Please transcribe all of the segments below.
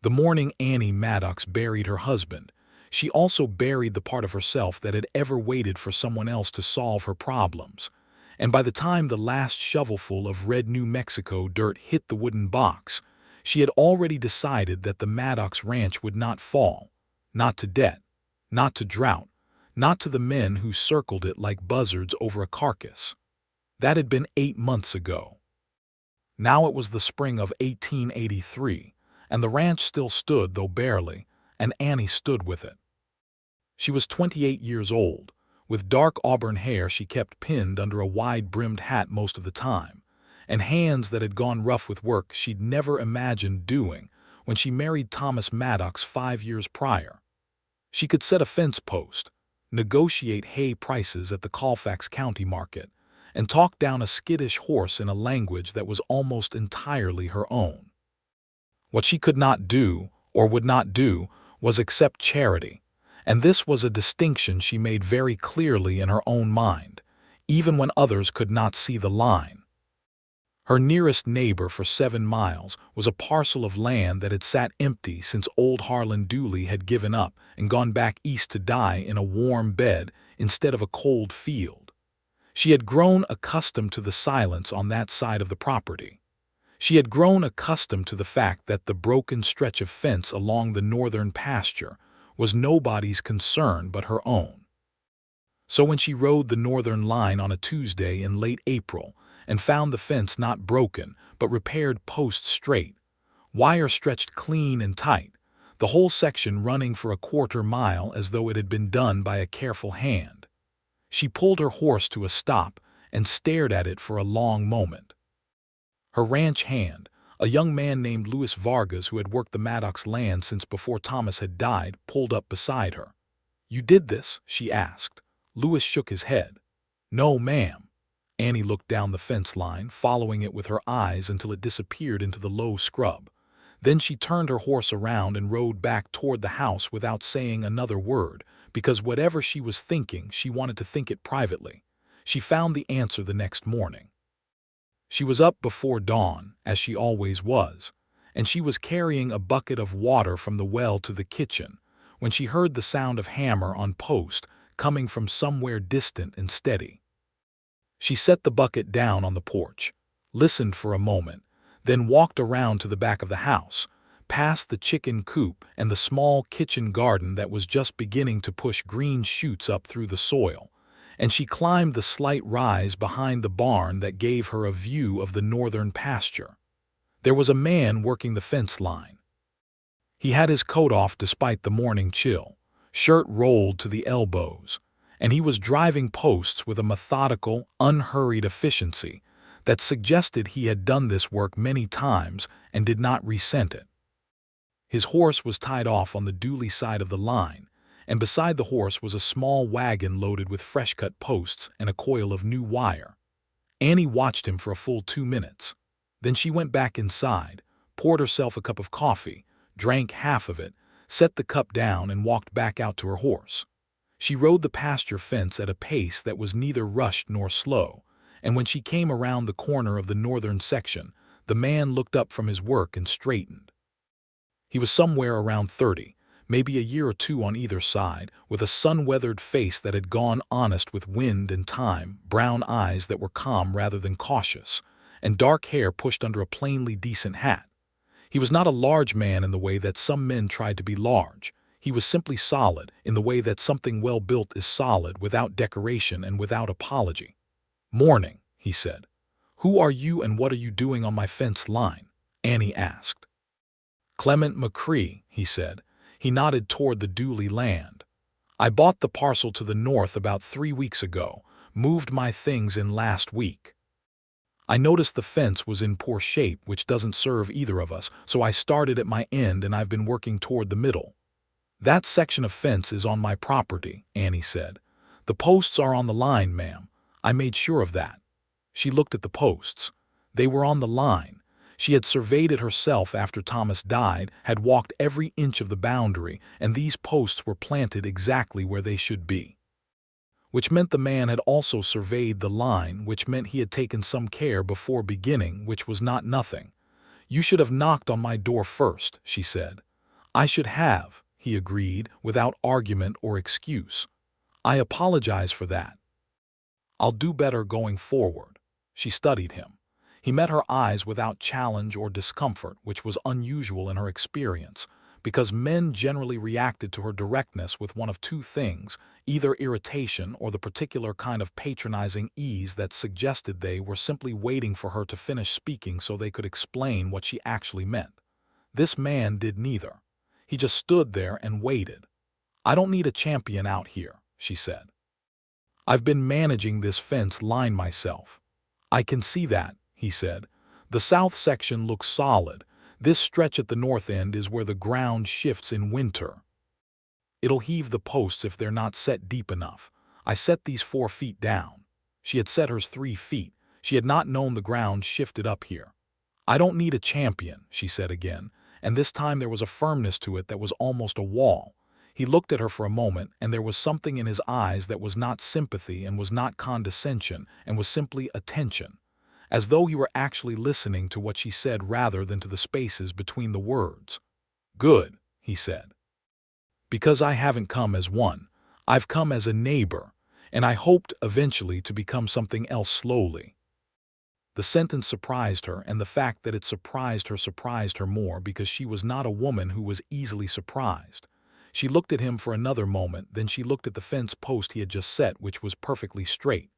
The morning Annie Maddox buried her husband, she also buried the part of herself that had ever waited for someone else to solve her problems. And by the time the last shovelful of red New Mexico dirt hit the wooden box, she had already decided that the Maddox ranch would not fall, not to debt, not to drought, not to the men who circled it like buzzards over a carcass. That had been 8 months ago. Now it was the spring of 1883, and the ranch still stood, though barely, and Annie stood with it. She was 28 years old. With dark auburn hair she kept pinned under a wide-brimmed hat most of the time, and hands that had gone rough with work she'd never imagined doing when she married Thomas Maddox 5 years prior. She could set a fence post, negotiate hay prices at the Colfax County market, and talk down a skittish horse in a language that was almost entirely her own. What she could not do, or would not do, was accept charity, and this was a distinction she made very clearly in her own mind, even when others could not see the line. Her nearest neighbor for 7 miles was a parcel of land that had sat empty since old Harlan Dooley had given up and gone back east to die in a warm bed instead of a cold field. She had grown accustomed to the silence on that side of the property. She had grown accustomed to the fact that the broken stretch of fence along the northern pasture was nobody's concern but her own. So when she rode the northern line on a Tuesday in late April and found the fence not broken but repaired post straight, wire stretched clean and tight, the whole section running for a quarter mile as though it had been done by a careful hand, she pulled her horse to a stop and stared at it for a long moment. Her ranch hand, a young man named Louis Vargas who had worked the Maddox land since before Thomas had died, pulled up beside her. "You did this?" she asked. Louis shook his head. "No, ma'am." Annie looked down the fence line, following it with her eyes until it disappeared into the low scrub. Then she turned her horse around and rode back toward the house without saying another word, because whatever she was thinking, she wanted to think it privately. She found the answer the next morning. She was up before dawn, as she always was, and she was carrying a bucket of water from the well to the kitchen when she heard the sound of hammer on post coming from somewhere distant and steady. She set the bucket down on the porch, listened for a moment, then walked around to the back of the house, past the chicken coop and the small kitchen garden that was just beginning to push green shoots up through the soil, and she climbed the slight rise behind the barn that gave her a view of the northern pasture. There was a man working the fence line. He had his coat off despite the morning chill, shirt rolled to the elbows, and he was driving posts with a methodical, unhurried efficiency that suggested he had done this work many times and did not resent it. His horse was tied off on the Dooley side of the line, and beside the horse was a small wagon loaded with fresh-cut posts and a coil of new wire. Annie watched him for a full 2 minutes. Then she went back inside, poured herself a cup of coffee, drank half of it, set the cup down and walked back out to her horse. She rode the pasture fence at a pace that was neither rushed nor slow, and when she came around the corner of the northern section, the man looked up from his work and straightened. He was somewhere around 30, maybe a year or 2 on either side, with a sun-weathered face that had gone honest with wind and time, brown eyes that were calm rather than cautious, and dark hair pushed under a plainly decent hat. He was not a large man in the way that some men tried to be large. He was simply solid in the way that something well-built is solid, without decoration and without apology. "Morning," he said. "Who are you and what are you doing on my fence line?" Annie asked. "Clement McCrae," he said. He nodded toward the Dooley land. "I bought the parcel to the north about 3 weeks ago, moved my things in last week. I noticed the fence was in poor shape, which doesn't serve either of us, so I started at my end and I've been working toward the middle." "That section of fence is on my property," Annie said. "The posts are on the line, ma'am. I made sure of that." She looked at the posts. They were on the line. She had surveyed it herself after Thomas died, had walked every inch of the boundary, and these posts were planted exactly where they should be. Which meant the man had also surveyed the line, which meant he had taken some care before beginning, which was not nothing. "You should have knocked on my door first," she said. I should have, he agreed, without argument or excuse. I apologize for that. I'll do better going forward. She studied him. He met her eyes without challenge or discomfort, which was unusual in her experience, because men generally reacted to her directness with one of two things, either irritation or the particular kind of patronizing ease that suggested they were simply waiting for her to finish speaking so they could explain what she actually meant. This man did neither. He just stood there and waited. I don't need a champion out here, she said. I've been managing this fence line myself. I can see that, he said. The south section looks solid. This stretch at the north end is where the ground shifts in winter. It'll heave the posts if they're not set deep enough. I set these 4 feet down. She had set hers 3 feet. She had not known the ground shifted up here. I don't need a champion, she said again, and this time there was a firmness to it that was almost a wall. He looked at her for a moment, and there was something in his eyes that was not sympathy and was not condescension and was simply attention, as though he were actually listening to what she said rather than to the spaces between the words. Good, he said. Because I haven't come as one. I've come as a neighbor, and I hoped eventually to become something else slowly. The sentence surprised her, and the fact that it surprised her more because she was not a woman who was easily surprised. She looked at him for another moment, then she looked at the fence post he had just set, which was perfectly straight.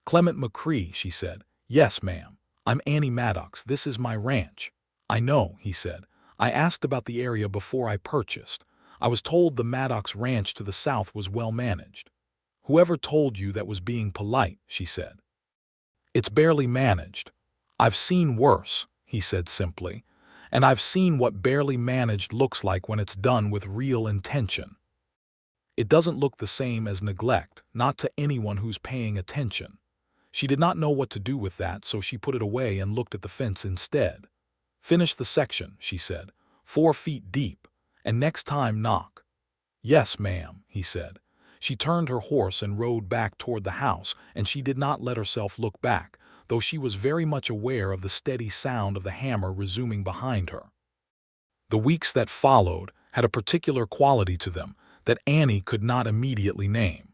Clement McCrae, she said. Yes, ma'am. I'm Annie Maddox. This is my ranch. I know, he said. I asked about the area before I purchased. I was told the Maddox ranch to the south was well managed. Whoever told you that was being polite, she said. It's barely managed. I've seen worse, he said simply, and I've seen what barely managed looks like when it's done with real intention. It doesn't look the same as neglect, not to anyone who's paying attention. She did not know what to do with that, so she put it away and looked at the fence instead. Finish the section, she said, 4 feet deep, and next time knock. Yes, ma'am, he said. She turned her horse and rode back toward the house, and she did not let herself look back, though she was very much aware of the steady sound of the hammer resuming behind her. The weeks that followed had a particular quality to them that Annie could not immediately name.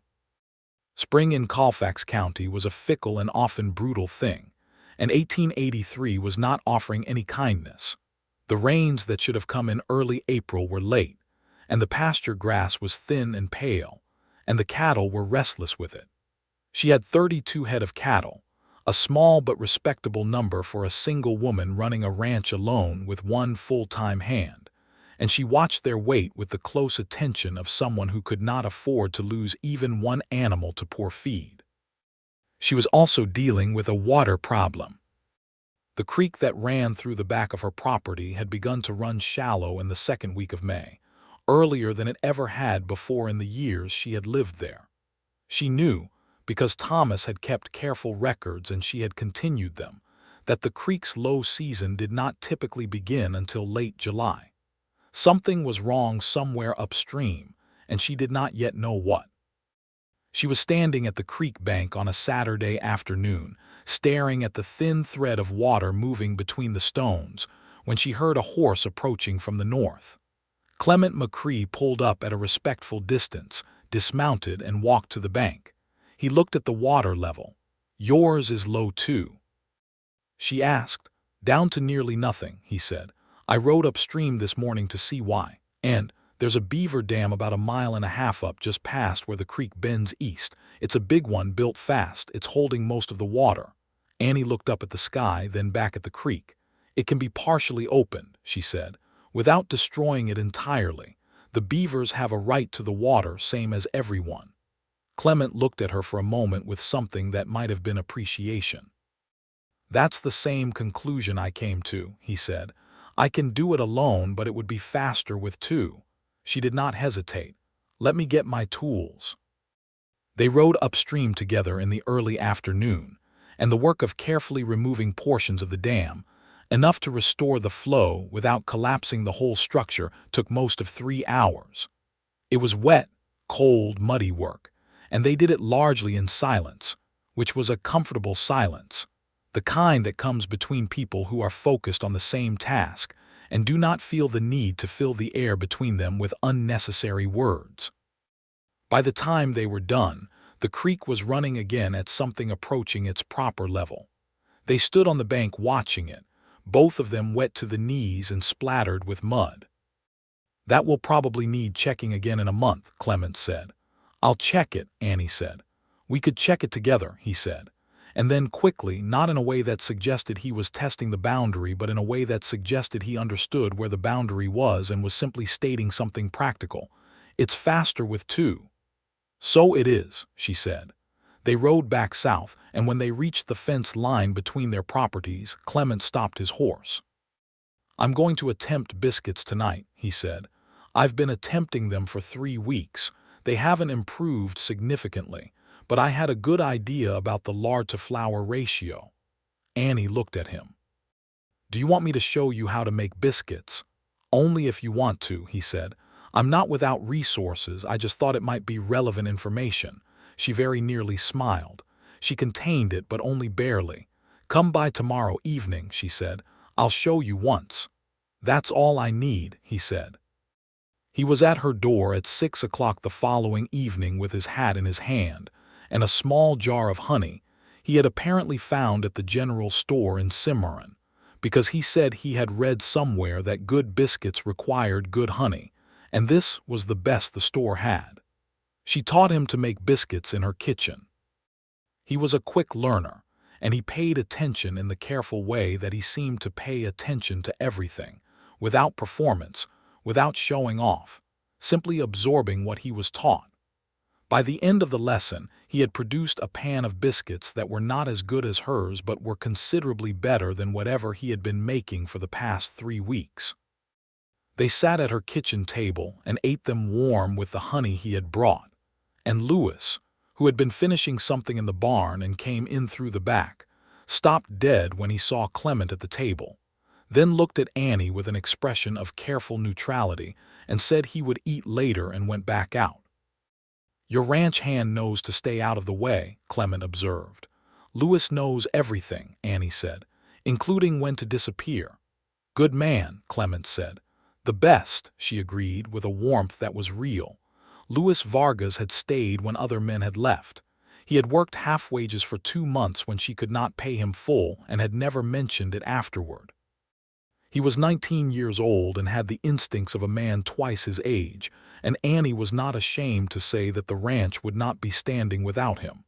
Spring in Colfax County was a fickle and often brutal thing, and 1883 was not offering any kindness. The rains that should have come in early April were late, and the pasture grass was thin and pale, and the cattle were restless with it. She had 32 head of cattle, a small but respectable number for a single woman running a ranch alone with one full-time hand, and she watched their weight with the close attention of someone who could not afford to lose even one animal to poor feed. She was also dealing with a water problem. The creek that ran through the back of her property had begun to run shallow in the second week of May, earlier than it ever had before in the years she had lived there. She knew, because Thomas had kept careful records and she had continued them, that the creek's low season did not typically begin until late July. Something was wrong somewhere upstream, and she did not yet know what. She was standing at the creek bank on a Saturday afternoon, staring at the thin thread of water moving between the stones, when she heard a horse approaching from the north. Clement McCrae pulled up at a respectful distance, dismounted, and walked to the bank. He looked at the water level. Yours is low too? She asked. Down to nearly nothing, he said. I rode upstream this morning to see why. And there's a beaver dam about 1.5 miles up just past where the creek bends east. It's a big one built fast. It's holding most of the water. Annie looked up at the sky, then back at the creek. It can be partially opened, she said, without destroying it entirely. The beavers have a right to the water, same as everyone. Clement looked at her for a moment with something that might have been appreciation. That's the same conclusion I came to, he said. I can do it alone, but it would be faster with two. She did not hesitate. Let me get my tools. They rode upstream together in the early afternoon, and the work of carefully removing portions of the dam, enough to restore the flow without collapsing the whole structure, took most of 3 hours. It was wet, cold, muddy work, and they did it largely in silence, which was a comfortable silence, the kind that comes between people who are focused on the same task, and do not feel the need to fill the air between them with unnecessary words. By the time they were done, the creek was running again at something approaching its proper level. They stood on the bank watching it, both of them wet to the knees and splattered with mud. "That will probably need checking again in a month," Clement said. "I'll check it," Annie said. "We could check it together," he said. And then quickly, not in a way that suggested he was testing the boundary, but in a way that suggested he understood where the boundary was and was simply stating something practical. "It's faster with two." "So it is," she said. They rode back south, and when they reached the fence line between their properties, Clement stopped his horse. "I'm going to attempt biscuits tonight," he said. "I've been attempting them for 3 weeks. They haven't improved significantly, but I had a good idea about the lard-to-flour ratio." Annie looked at him. "Do you want me to show you how to make biscuits?" "Only if you want to," he said. "I'm not without resources, I just thought it might be relevant information." She very nearly smiled. She contained it, but only barely. "Come by tomorrow evening," she said. "I'll show you once." "That's all I need," he said. He was at her door at 6 o'clock the following evening with his hat in his hand, and a small jar of honey he had apparently found at the general store in Cimarron, because he said he had read somewhere that good biscuits required good honey, and this was the best the store had. She taught him to make biscuits in her kitchen. He was a quick learner, and he paid attention in the careful way that he seemed to pay attention to everything, without performance, without showing off, simply absorbing what he was taught. By the end of the lesson, he had produced a pan of biscuits that were not as good as hers but were considerably better than whatever he had been making for the past 3 weeks. They sat at her kitchen table and ate them warm with the honey he had brought, and Louis, who had been finishing something in the barn and came in through the back, stopped dead when he saw Clement at the table, then looked at Annie with an expression of careful neutrality and said he would eat later and went back out. "Your ranch hand knows to stay out of the way," Clement observed. "Louis knows everything," Annie said, "including when to disappear." "Good man," Clement said. "The best," she agreed with a warmth that was real. Luis Vargas had stayed when other men had left. He had worked half wages for 2 months when she could not pay him full and had never mentioned it afterward. He was 19 years old and had the instincts of a man twice his age, and Annie was not ashamed to say that the ranch would not be standing without him.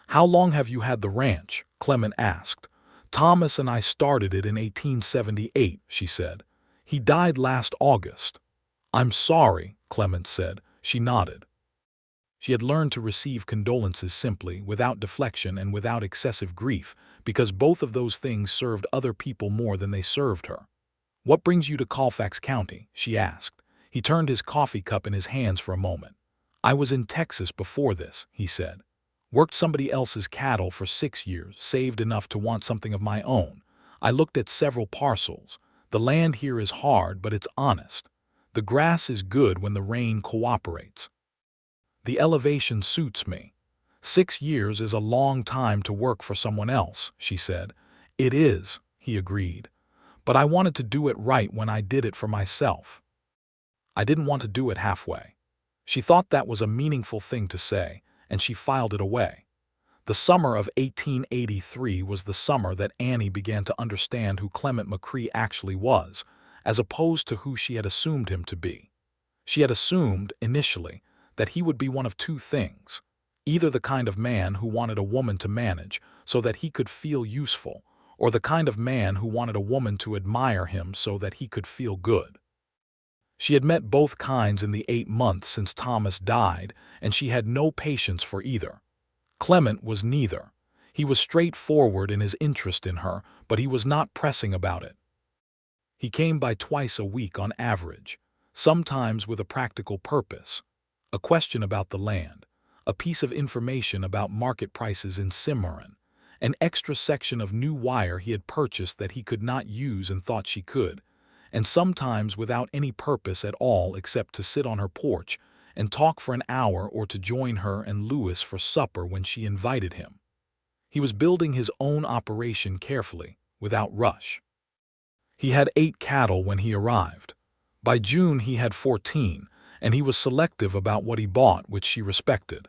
"How long have you had the ranch?" Clement asked. "Thomas and I started it in 1878, she said. "He died last August." "I'm sorry," Clement said. She nodded. She had learned to receive condolences simply, without deflection and without excessive grief, because both of those things served other people more than they served her. "What brings you to Colfax County?" she asked. He turned his coffee cup in his hands for a moment. "I was in Texas before this," he said. "Worked somebody else's cattle for 6 years, saved enough to want something of my own. I looked at several parcels. The land here is hard, but it's honest. The grass is good when the rain cooperates. The elevation suits me. 6 years is a long time to work for someone else," she said. "It is," he agreed. "But I wanted to do it right when I did it for myself. I didn't want to do it halfway." She thought that was a meaningful thing to say, and she filed it away. The summer of 1883 was the summer that Annie began to understand who Clement McCrae actually was, as opposed to who she had assumed him to be. She had assumed, initially, that he would be one of 2 things: either the kind of man who wanted a woman to manage so that he could feel useful, or the kind of man who wanted a woman to admire him so that he could feel good. She had met both kinds in the 8 months since Thomas died, and she had no patience for either. Clement was neither. He was straightforward in his interest in her, but he was not pressing about it. He came by twice a week on average, sometimes with a practical purpose: a question about the land, a piece of information about market prices in Cimarron, an extra section of new wire he had purchased that he could not use and thought she could, and sometimes without any purpose at all except to sit on her porch and talk for an hour or to join her and Louis for supper when she invited him. He was building his own operation carefully, without rush. He had 8 cattle when he arrived. By June he had 14, and he was selective about what he bought, which she respected.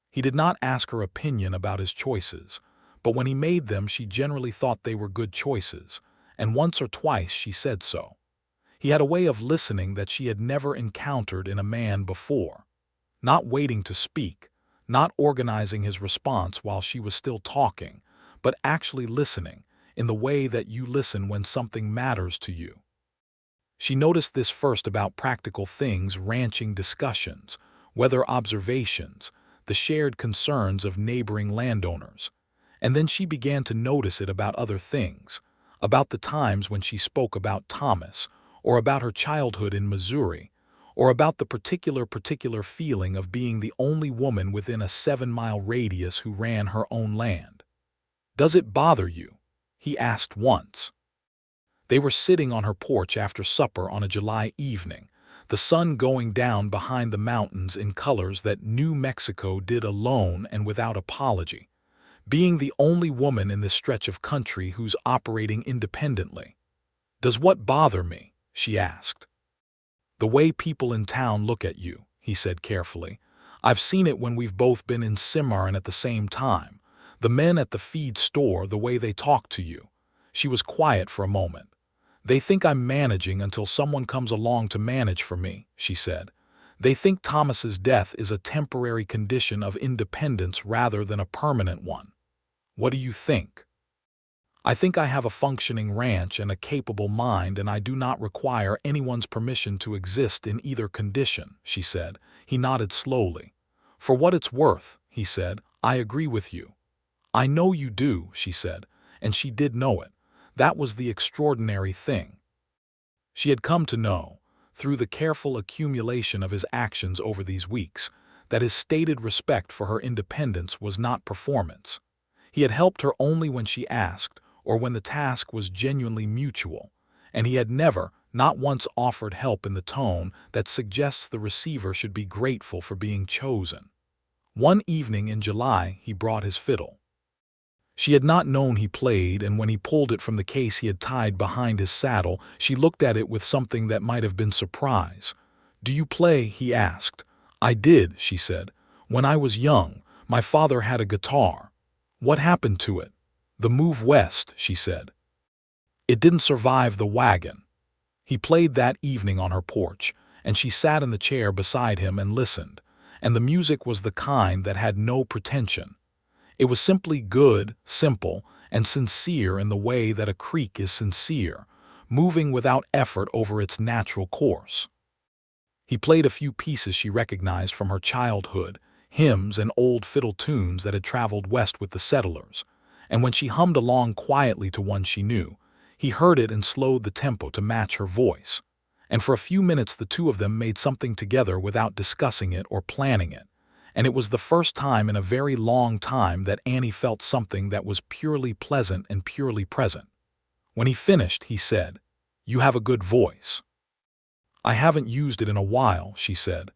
He did not ask her opinion about his choices, but when he made them she generally thought they were good choices, and once or twice she said so. He had a way of listening that she had never encountered in a man before, not waiting to speak, not organizing his response while she was still talking, but actually listening, in the way that you listen when something matters to you. She noticed this first about practical things, ranching discussions, weather observations, the shared concerns of neighboring landowners. And then she began to notice it about other things, about the times when she spoke about Thomas, or about her childhood in Missouri, or about the particular feeling of being the only woman within a 7-mile radius who ran her own land. "Does it bother you?" he asked once. They were sitting on her porch after supper on a July evening, the sun going down behind the mountains in colors that New Mexico did alone and without apology, being the only woman in this stretch of country who's operating independently. "Does what bother me?" she asked. "The way people in town look at you," he said carefully. "I've seen it when we've both been in Cimarron at the same time. The men at the feed store, the way they talk to you." She was quiet for a moment. "They think I'm managing until someone comes along to manage for me," she said. "They think Thomas's death is a temporary condition of independence rather than a permanent one. What do you think?" "I think I have a functioning ranch and a capable mind, and I do not require anyone's permission to exist in either condition," she said. He nodded slowly. "For what it's worth," he said, "I agree with you." "I know you do," she said, and she did know it. That was the extraordinary thing. She had come to know, through the careful accumulation of his actions over these weeks, that his stated respect for her independence was not performance. He had helped her only when she asked, or when the task was genuinely mutual, and he had never, not once, offered help in the tone that suggests the receiver should be grateful for being chosen. One evening in July he brought his fiddle. She had not known he played, and when he pulled it from the case he had tied behind his saddle, she looked at it with something that might have been surprise. "Do you play?" he asked. "I did," she said. "When I was young, my father had a guitar." "What happened to it?" "The move west," she said. "It didn't survive the wagon." He played that evening on her porch, and she sat in the chair beside him and listened, and the music was the kind that had no pretension. It was simply good, simple, and sincere in the way that a creek is sincere, moving without effort over its natural course. He played a few pieces she recognized from her childhood, hymns and old fiddle tunes that had traveled west with the settlers, and when she hummed along quietly to one she knew, he heard it and slowed the tempo to match her voice. And for a few minutes the two of them made something together without discussing it or planning it. And it was the first time in a very long time that Annie felt something that was purely pleasant and purely present. When he finished, he said, "You have a good voice." "I haven't used it in a while," she said.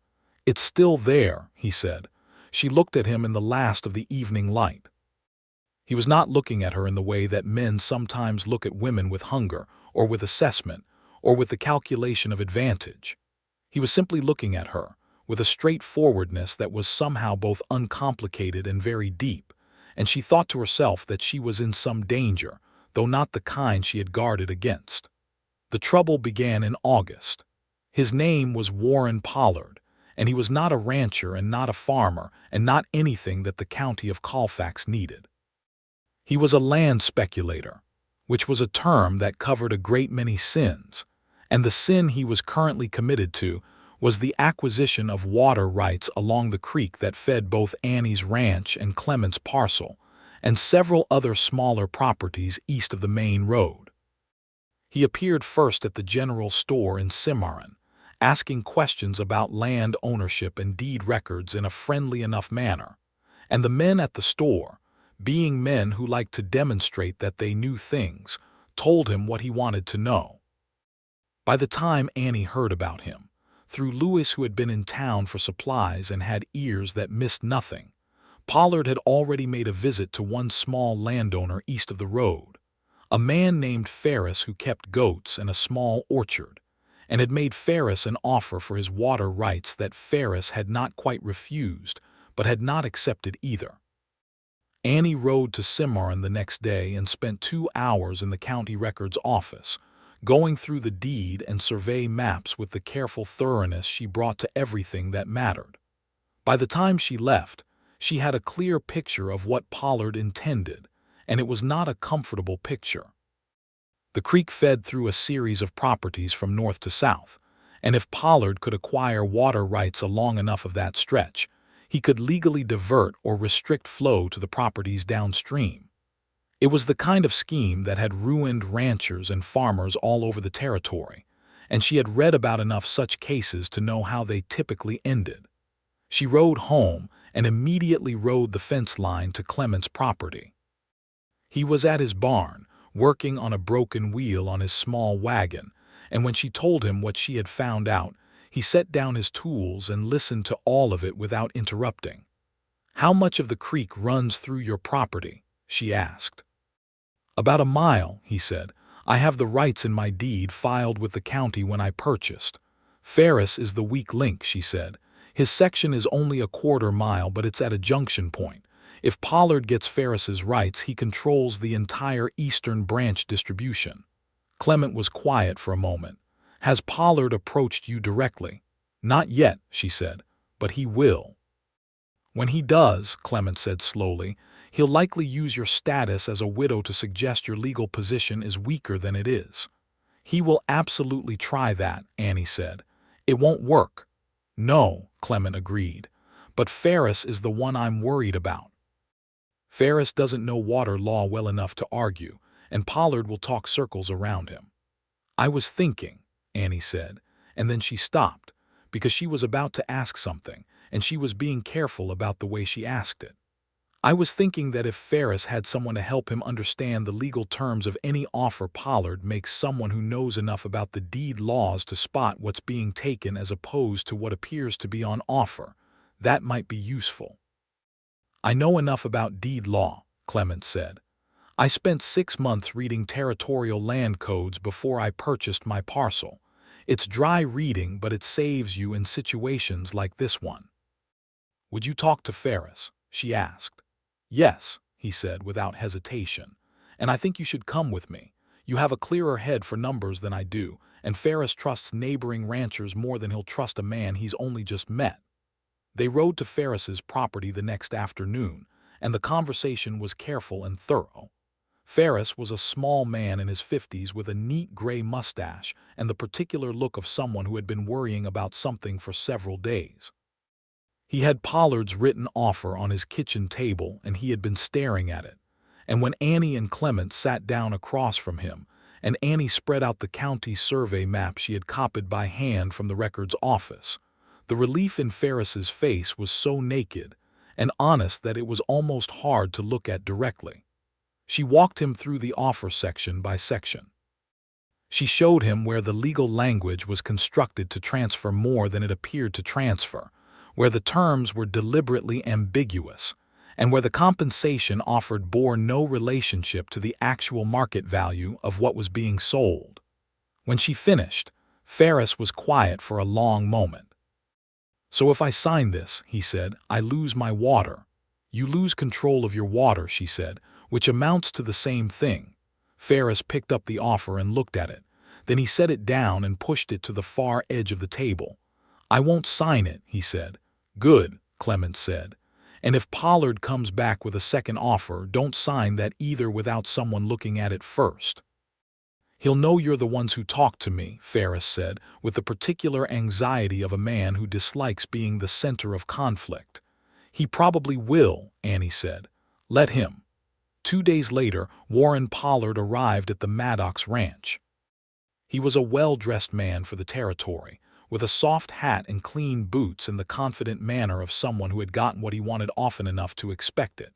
"It's still there," he said. She looked at him in the last of the evening light. He was not looking at her in the way that men sometimes look at women, with hunger, or with assessment, or with the calculation of advantage. He was simply looking at her, with a straightforwardness that was somehow both uncomplicated and very deep, and she thought to herself that she was in some danger, though not the kind she had guarded against. The trouble began in August. His name was Warren Pollard, and he was not a rancher and not a farmer and not anything that the county of Colfax needed. He was a land speculator, which was a term that covered a great many sins, and the sin he was currently committed to was the acquisition of water rights along the creek that fed both Annie's ranch and Clement's parcel, and several other smaller properties east of the main road. He appeared first at the general store in Cimarron, asking questions about land ownership and deed records in a friendly enough manner, and the men at the store, being men who liked to demonstrate that they knew things, told him what he wanted to know. By the time Annie heard about him, through Lewis, who had been in town for supplies and had ears that missed nothing, Pollard had already made a visit to one small landowner east of the road, A man named Ferris who kept goats and a small orchard, and had made Ferris an offer for his water rights that Ferris had not quite refused, but had not accepted either. Annie rode to Cimarron the next day and spent 2 hours in the county records office, going through the deed and survey maps with the careful thoroughness she brought to everything that mattered. By the time she left, she had a clear picture of what Pollard intended, and it was not a comfortable picture. The creek fed through a series of properties from north to south, and if Pollard could acquire water rights along enough of that stretch, he could legally divert or restrict flow to the properties downstream. It was the kind of scheme that had ruined ranchers and farmers all over the territory, and she had read about enough such cases to know how they typically ended. She rode home and immediately rode the fence line to Clement's property. He was at his barn, working on a broken wheel on his small wagon, and when she told him what she had found out, he set down his tools and listened to all of it without interrupting. "How much of the creek runs through your property?" she asked. "About a mile," he said. "I have the rights in my deed filed with the county when I purchased." "Ferris is the weak link," she said. "His section is only a 1/4 mile, but it's at a junction point. If Pollard gets Ferris's rights, he controls the entire eastern branch distribution." Clement was quiet for a moment. "Has Pollard approached you directly?" "Not yet," she said, "but he will." "When he does," Clement said slowly, "he'll likely use your status as a widow to suggest your legal position is weaker than it is." "He will absolutely try that," Annie said. "It won't work." "No," Clement agreed, "but Ferris is the one I'm worried about. Ferris doesn't know water law well enough to argue, and Pollard will talk circles around him." "I was thinking," Annie said, and then she stopped, because she was about to ask something, and she was being careful about the way she asked it. "I was thinking that if Ferris had someone to help him understand the legal terms of any offer Pollard makes, someone who knows enough about the deed laws to spot what's being taken as opposed to what appears to be on offer, that might be useful." "I know enough about deed law," Clement said. "I spent 6 months reading territorial land codes before I purchased my parcel. It's dry reading, but it saves you in situations like this one." "Would you talk to Ferris?" she asked. "Yes," he said without hesitation, "and I think you should come with me. You have a clearer head for numbers than I do, and Ferris trusts neighboring ranchers more than he'll trust a man he's only just met." They rode to Ferris's property the next afternoon, and the conversation was careful and thorough. Ferris was a small man in his 50s with a neat gray mustache and the particular look of someone who had been worrying about something for several days. He had Pollard's written offer on his kitchen table, and he had been staring at it. And when Annie and Clement sat down across from him, and Annie spread out the county survey map she had copied by hand from the records office, the relief in Ferris's face was so naked and honest that it was almost hard to look at directly. She walked him through the offer section by section. She showed him where the legal language was constructed to transfer more than it appeared to transfer, where the terms were deliberately ambiguous, and where the compensation offered bore no relationship to the actual market value of what was being sold. When she finished, Ferris was quiet for a long moment. "So if I sign this," he said, "I lose my water." "You lose control of your water," she said, "which amounts to the same thing." Ferris picked up the offer and looked at it. Then he set it down and pushed it to the far edge of the table. "I won't sign it," he said. "Good," Clement said. "And if Pollard comes back with a second offer, don't sign that either without someone looking at it first." "He'll know you're the ones who talked to me," Ferris said, with the particular anxiety of a man who dislikes being the center of conflict. "He probably will," Annie said. "Let him." 2 days later, Warren Pollard arrived at the Maddox ranch. He was a well-dressed man for the territory, with a soft hat and clean boots and the confident manner of someone who had gotten what he wanted often enough to expect it.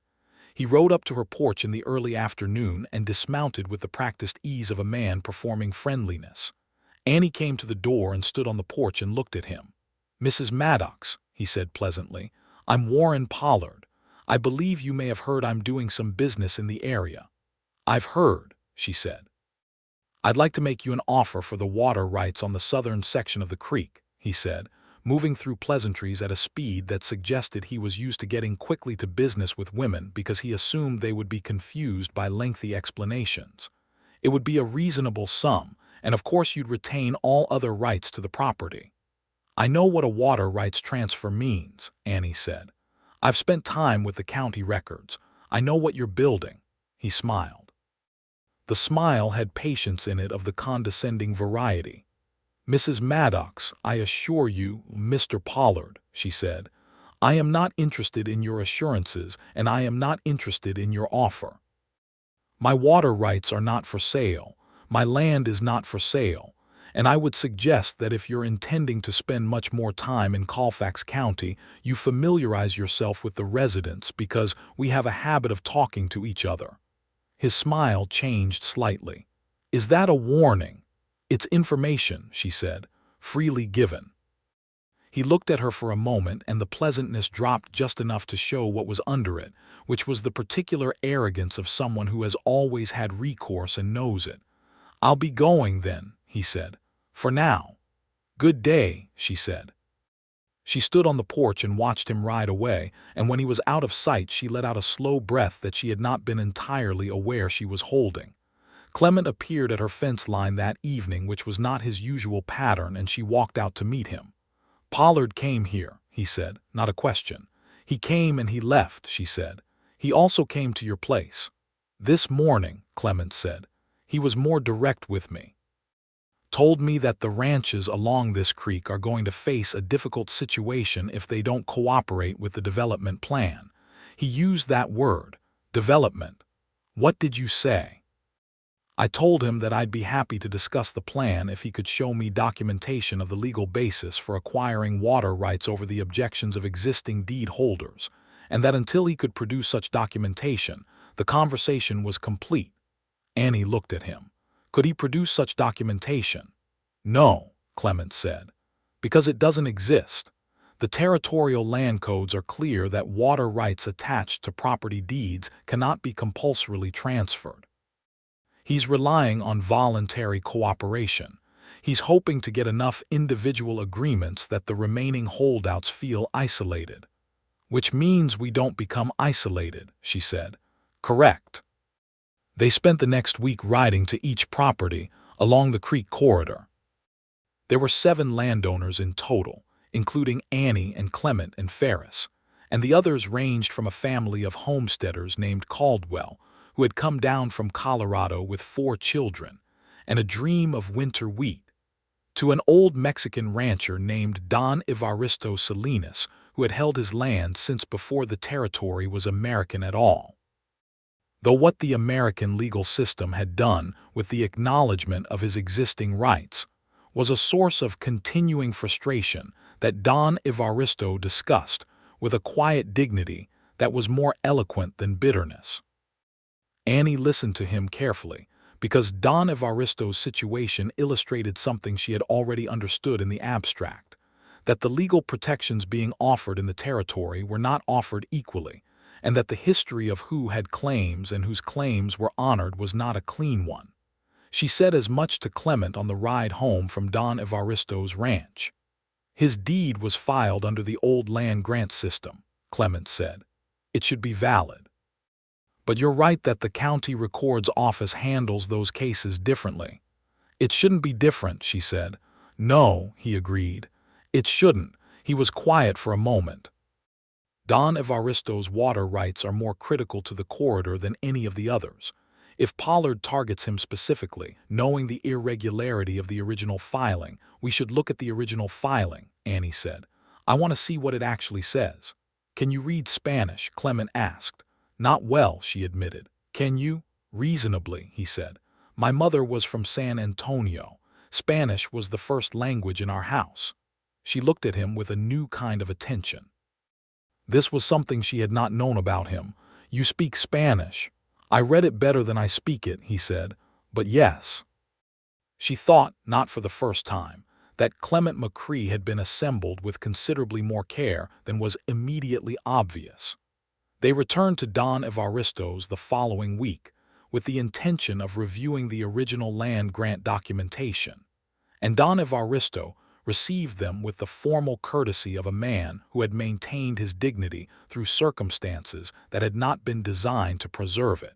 He rode up to her porch in the early afternoon and dismounted with the practiced ease of a man performing friendliness. Annie came to the door and stood on the porch and looked at him. "Mrs. Maddox," he said pleasantly, "I'm Warren Pollard. I believe you may have heard I'm doing some business in the area." "I've heard," she said. "I'd like to make you an offer for the water rights on the southern section of the creek," he said, moving through pleasantries at a speed that suggested he was used to getting quickly to business with women because he assumed they would be confused by lengthy explanations. "It would be a reasonable sum, and of course you'd retain all other rights to the property." "I know what a water rights transfer means," Annie said. "I've spent time with the county records. I know what you're building." He smiled. The smile had patience in it of the condescending variety. "Mrs. Maddox, I assure you, Mr. Pollard," she said, "I am not interested in your assurances, and I am not interested in your offer. My water rights are not for sale, my land is not for sale, and I would suggest that if you're intending to spend much more time in Colfax County, you familiarize yourself with the residents because we have a habit of talking to each other." His smile changed slightly. "Is that a warning?" "It's information," she said, "freely given." He looked at her for a moment, and the pleasantness dropped just enough to show what was under it, which was the particular arrogance of someone who has always had recourse and knows it. "I'll be going then," he said. "For now." "Good day," she said. She stood on the porch and watched him ride away, and when he was out of sight she let out a slow breath that she had not been entirely aware she was holding. Clement appeared at her fence line that evening, which was not his usual pattern, and she walked out to meet him. "Pollard came here," he said, not a question. "He came and he left," she said. "He also came to your place." "This morning," Clement said. "He was more direct with me. Told me that the ranches along this creek are going to face a difficult situation if they don't cooperate with the development plan. He used that word, development. What did you say?" "I told him that I'd be happy to discuss the plan if he could show me documentation of the legal basis for acquiring water rights over the objections of existing deed holders, and that until he could produce such documentation, the conversation was complete." Annie looked at him. "Could he produce such documentation?" "No," Clement said, "because it doesn't exist. The territorial land codes are clear that water rights attached to property deeds cannot be compulsorily transferred. He's relying on voluntary cooperation. He's hoping to get enough individual agreements that the remaining holdouts feel isolated." "Which means we don't become isolated," she said. "Correct." They spent the next week riding to each property along the creek corridor. There were 7 landowners in total, including Annie and Clement and Ferris, and the others ranged from a family of homesteaders named Caldwell, who had come down from Colorado with 4 children and a dream of winter wheat, to an old Mexican rancher named Don Evaristo Salinas, who had held his land since before the territory was American at all. Though what the American legal system had done with the acknowledgement of his existing rights was a source of continuing frustration that Don Evaristo discussed with a quiet dignity that was more eloquent than bitterness. Annie listened to him carefully, because Don Evaristo's situation illustrated something she had already understood in the abstract, that the legal protections being offered in the territory were not offered equally, and that the history of who had claims and whose claims were honored was not a clean one. She said as much to Clement on the ride home from Don Evaristo's ranch. "His deed was filed under the old land grant system," Clement said. "It should be valid. But you're right that the county records office handles those cases differently." "It shouldn't be different," she said. "No," he agreed. "It shouldn't." He was quiet for a moment. "Don Evaristo's water rights are more critical to the corridor than any of the others. If Pollard targets him specifically, knowing the irregularity of the original filing, we should look at the original filing," Annie said. "I want to see what it actually says." "Can you read Spanish?" Clement asked. "Not well," she admitted. "Can you?" "Reasonably," he said. "My mother was from San Antonio. Spanish was the first language in our house." She looked at him with a new kind of attention. This was something she had not known about him. "You speak Spanish?" "I read it better than I speak it," he said. "But yes." She thought, not for the first time, that Clement McCrae had been assembled with considerably more care than was immediately obvious. They returned to Don Evaristo's the following week, with the intention of reviewing the original land grant documentation, and Don Evaristo received them with the formal courtesy of a man who had maintained his dignity through circumstances that had not been designed to preserve it.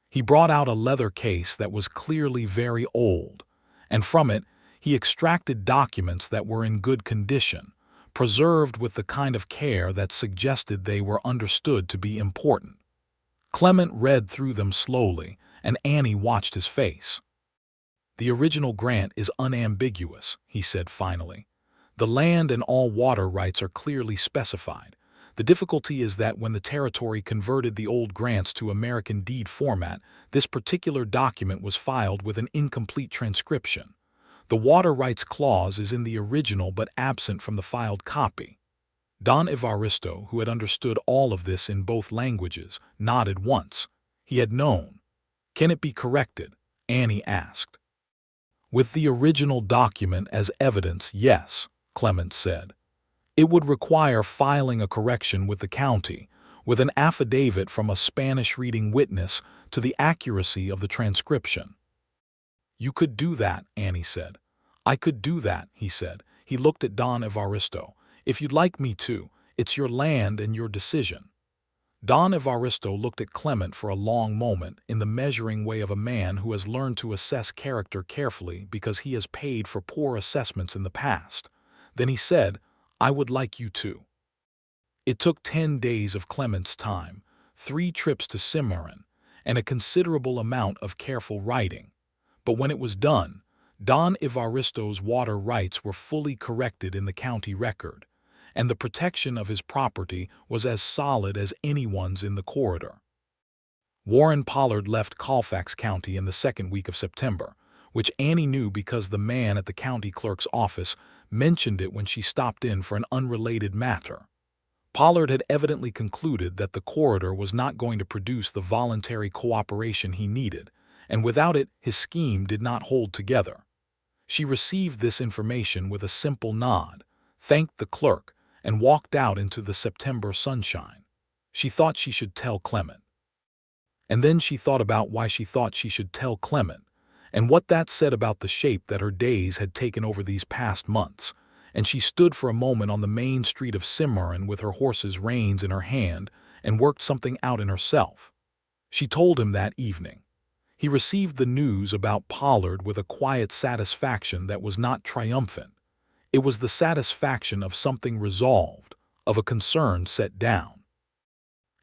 He brought out a leather case that was clearly very old, and from it he extracted documents that were in good condition, preserved with the kind of care that suggested they were understood to be important. Clement read through them slowly, and Annie watched his face. "The original grant is unambiguous," he said finally. "The land and all water rights are clearly specified. The difficulty is that when the territory converted the old grants to American deed format, this particular document was filed with an incomplete transcription. The water rights clause is in the original but absent from the filed copy." Don Evaristo, who had understood all of this in both languages, nodded once. He had known. "Can it be corrected?" Annie asked. "With the original document as evidence, yes," Clement said. "It would require filing a correction with the county, with an affidavit from a Spanish-reading witness to the accuracy of the transcription." "You could do that," Annie said. "I could do that," he said. He looked at Don Evaristo. "If you'd like me to, it's your land and your decision." Don Evaristo looked at Clement for a long moment in the measuring way of a man who has learned to assess character carefully because he has paid for poor assessments in the past. Then he said, "I would like you to." It took 10 days of Clement's time, 3 trips to Cimarron, and a considerable amount of careful writing. But when it was done, Don Evaristo's water rights were fully corrected in the county record, and the protection of his property was as solid as anyone's in the corridor. Warren Pollard left Colfax County in the second week of September, which Annie knew because the man at the county clerk's office mentioned it when she stopped in for an unrelated matter. Pollard had evidently concluded that the corridor was not going to produce the voluntary cooperation he needed, and without it his scheme did not hold together. She received this information with a simple nod, thanked the clerk, and walked out into the September sunshine. She thought she should tell Clement. And then she thought about why she thought she should tell Clement, and what that said about the shape that her days had taken over these past months, and she stood for a moment on the main street of Cimarron with her horse's reins in her hand and worked something out in herself. She told him that evening. He received the news about Pollard with a quiet satisfaction that was not triumphant. It was the satisfaction of something resolved, of a concern set down.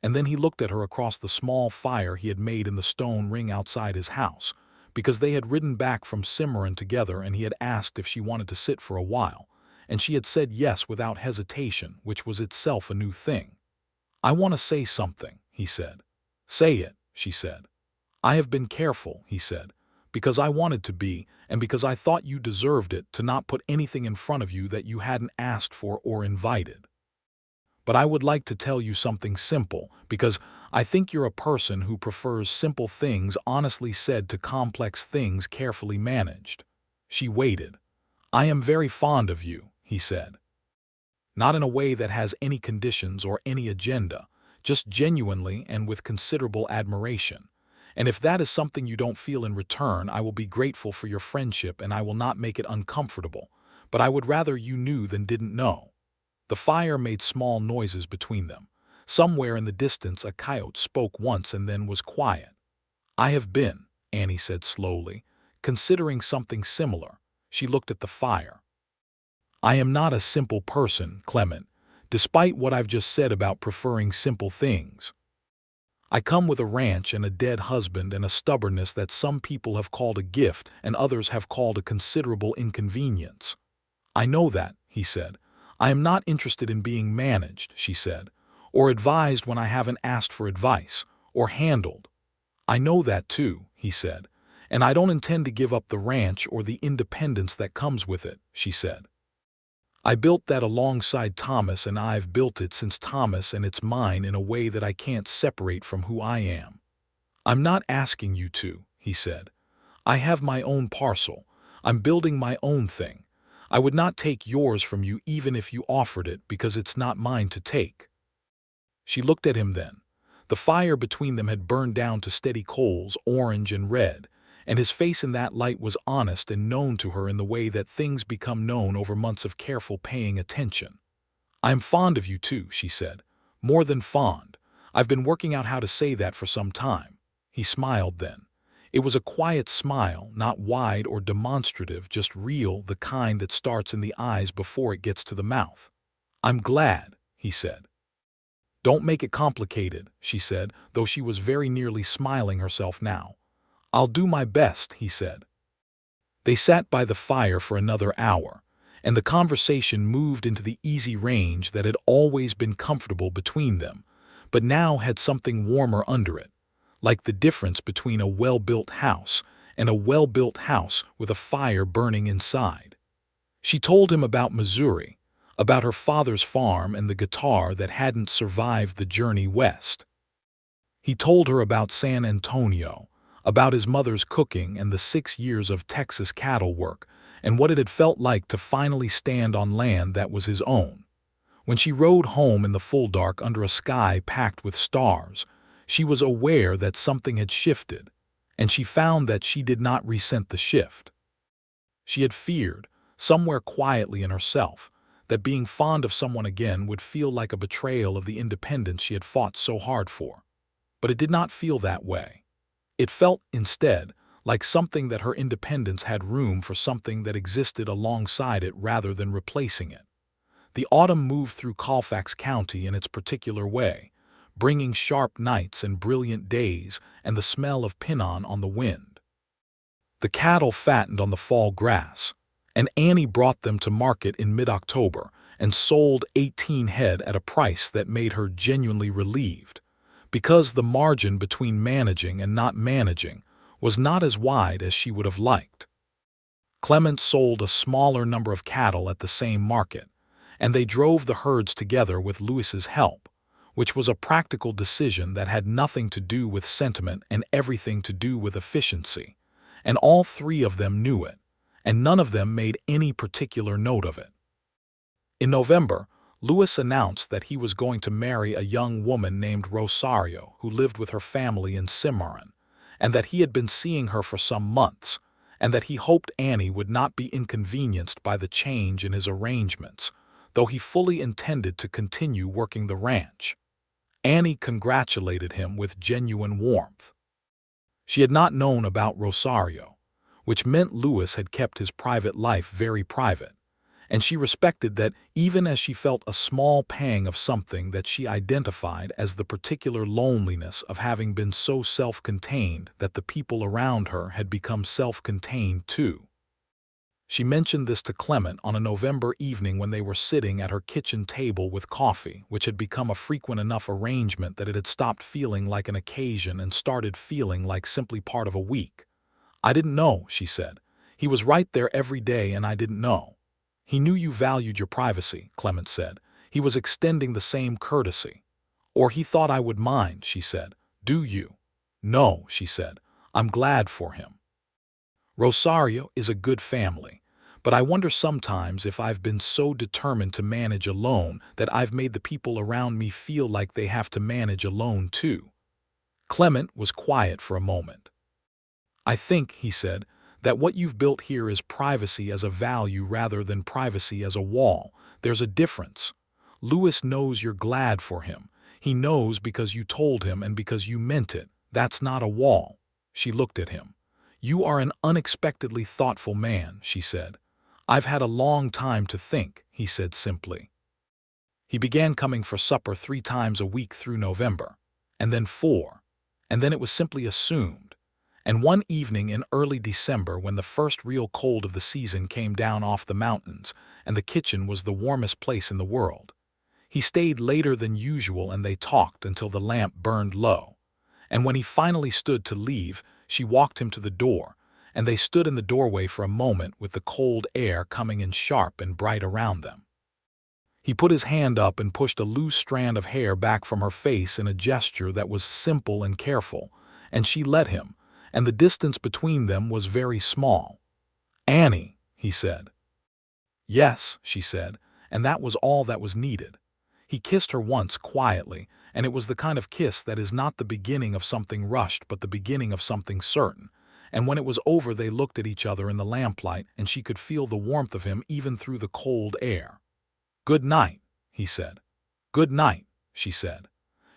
And then he looked at her across the small fire he had made in the stone ring outside his house, because they had ridden back from Cimarron together and he had asked if she wanted to sit for a while, and she had said yes without hesitation, which was itself a new thing. "I want to say something," he said. "Say it," she said. "I have been careful," he said, "because I wanted to be, and because I thought you deserved it, to not put anything in front of you that you hadn't asked for or invited. But I would like to tell you something simple, because I think you're a person who prefers simple things honestly said to complex things carefully managed." She waited. "I am very fond of you," he said. "Not in a way that has any conditions or any agenda, just genuinely and with considerable admiration. And if that is something you don't feel in return, I will be grateful for your friendship and I will not make it uncomfortable, but I would rather you knew than didn't know." The fire made small noises between them. Somewhere in the distance a coyote spoke once and then was quiet. "I have been," Annie said slowly, "considering something similar." She looked at the fire. "I am not a simple person, Clement, despite what I've just said about preferring simple things. I come with a ranch and a dead husband and a stubbornness that some people have called a gift and others have called a considerable inconvenience." "I know that," he said. "I am not interested in being managed," she said, "or advised when I haven't asked for advice, or handled." "I know that too," he said, "and I don't intend to give up the ranch or the independence that comes with it," she said. "I built that alongside Thomas and I've built it since Thomas and it's mine in a way that I can't separate from who I am." "I'm not asking you to," he said. "I have my own parcel. I'm building my own thing. I would not take yours from you even if you offered it because it's not mine to take." She looked at him then. The fire between them had burned down to steady coals, orange and red, and his face in that light was honest and known to her in the way that things become known over months of careful paying attention. "I'm fond of you too," she said. "More than fond. I've been working out how to say that for some time." He smiled then. It was a quiet smile, not wide or demonstrative, just real, the kind that starts in the eyes before it gets to the mouth. "I'm glad," he said. "Don't make it complicated," she said, though she was very nearly smiling herself now. "I'll do my best," he said. They sat by the fire for another hour, and the conversation moved into the easy range that had always been comfortable between them, but now had something warmer under it, like the difference between a well-built house and a well-built house with a fire burning inside. She told him about Missouri, about her father's farm and the guitar that hadn't survived the journey west. He told her about San Antonio, about his mother's cooking and the 6 years of Texas cattle work, and what it had felt like to finally stand on land that was his own. When she rode home in the full dark under a sky packed with stars, she was aware that something had shifted, and she found that she did not resent the shift. She had feared, somewhere quietly in herself, that being fond of someone again would feel like a betrayal of the independence she had fought so hard for. But it did not feel that way. It felt, instead, like something that her independence had room for something that existed alongside it rather than replacing it. The autumn moved through Colfax County in its particular way, bringing sharp nights and brilliant days and the smell of pinon on the wind. The cattle fattened on the fall grass, and Annie brought them to market in mid-October and sold 18 head at a price that made her genuinely relieved, because the margin between managing and not managing was not as wide as she would have liked. Clement sold a smaller number of cattle at the same market, and they drove the herds together with Louis's help, which was a practical decision that had nothing to do with sentiment and everything to do with efficiency, and all three of them knew it, and none of them made any particular note of it. In November, Louis announced that he was going to marry a young woman named Rosario who lived with her family in Cimarron, and that he had been seeing her for some months, and that he hoped Annie would not be inconvenienced by the change in his arrangements, though he fully intended to continue working the ranch. Annie congratulated him with genuine warmth. She had not known about Rosario, which meant Louis had kept his private life very private, and she respected that even as she felt a small pang of something that she identified as the particular loneliness of having been so self-contained that the people around her had become self-contained too. She mentioned this to Clement on a November evening when they were sitting at her kitchen table with coffee, which had become a frequent enough arrangement that it had stopped feeling like an occasion and started feeling like simply part of a week. "I didn't know," she said. "He was right there every day and I didn't know." "He knew you valued your privacy," Clement said. "He was extending the same courtesy." "Or he thought I would mind," she said. "Do you?" "No," she said. "I'm glad for him. Rosario is a good family, but I wonder sometimes if I've been so determined to manage alone that I've made the people around me feel like they have to manage alone too." Clement was quiet for a moment. "I think," he said, "that what you've built here is privacy as a value rather than privacy as a wall. There's a difference. Louis knows you're glad for him. He knows because you told him and because you meant it. That's not a wall." She looked at him. "You are an unexpectedly thoughtful man," she said. "I've had a long time to think," he said simply. He began coming for supper 3 times a week through November, and then 4, and then it was simply assumed. And one evening in early December, when the first real cold of the season came down off the mountains, and the kitchen was the warmest place in the world, he stayed later than usual and they talked until the lamp burned low. And when he finally stood to leave, she walked him to the door, and they stood in the doorway for a moment with the cold air coming in sharp and bright around them. He put his hand up and pushed a loose strand of hair back from her face in a gesture that was simple and careful, and she let him, and the distance between them was very small. "Annie," he said. "Yes," she said, and that was all that was needed. He kissed her once quietly, and it was the kind of kiss that is not the beginning of something rushed but the beginning of something certain. And when it was over they looked at each other in the lamplight, and she could feel the warmth of him even through the cold air. "Good night," he said. "Good night," she said.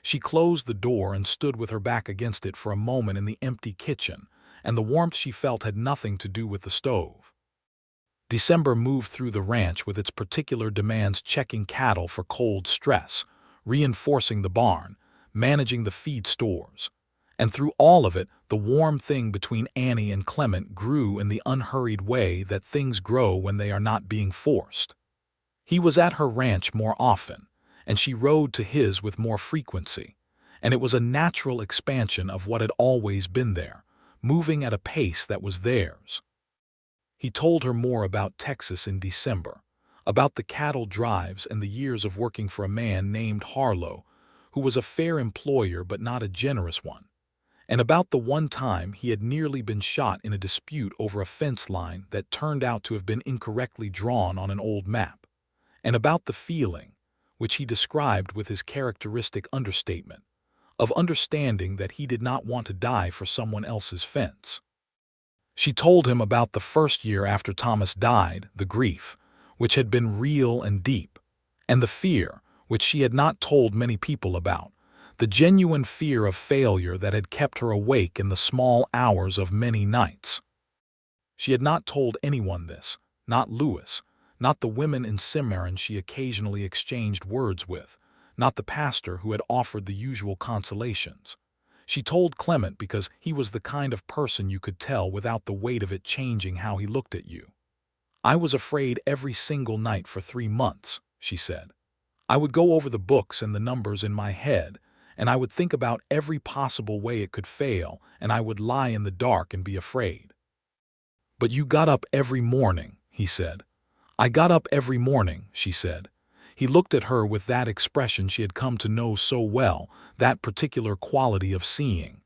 She closed the door and stood with her back against it for a moment in the empty kitchen, and the warmth she felt had nothing to do with the stove. December moved through the ranch with its particular demands, checking cattle for cold stress, reinforcing the barn, managing the feed stores. And through all of it, the warm thing between Annie and Clement grew in the unhurried way that things grow when they are not being forced. He was at her ranch more often, and she rode to his with more frequency, and it was a natural expansion of what had always been there, moving at a pace that was theirs. He told her more about Texas in December, about the cattle drives and the years of working for a man named Harlow, who was a fair employer but not a generous one, and about the one time he had nearly been shot in a dispute over a fence line that turned out to have been incorrectly drawn on an old map, and about the feeling, which he described with his characteristic understatement, of understanding that he did not want to die for someone else's fence. She told him about the first year after Thomas died, the grief, which had been real and deep, and the fear, which she had not told many people about, the genuine fear of failure that had kept her awake in the small hours of many nights. She had not told anyone this, not Louis, not the women in Cimarron she occasionally exchanged words with, not the pastor who had offered the usual consolations. She told Clement because he was the kind of person you could tell without the weight of it changing how he looked at you. "I was afraid every single night for 3 months," she said. "I would go over the books and the numbers in my head, and I would think about every possible way it could fail, and I would lie in the dark and be afraid." "But you got up every morning," he said. "I got up every morning," she said. He looked at her with that expression she had come to know so well, that particular quality of seeing.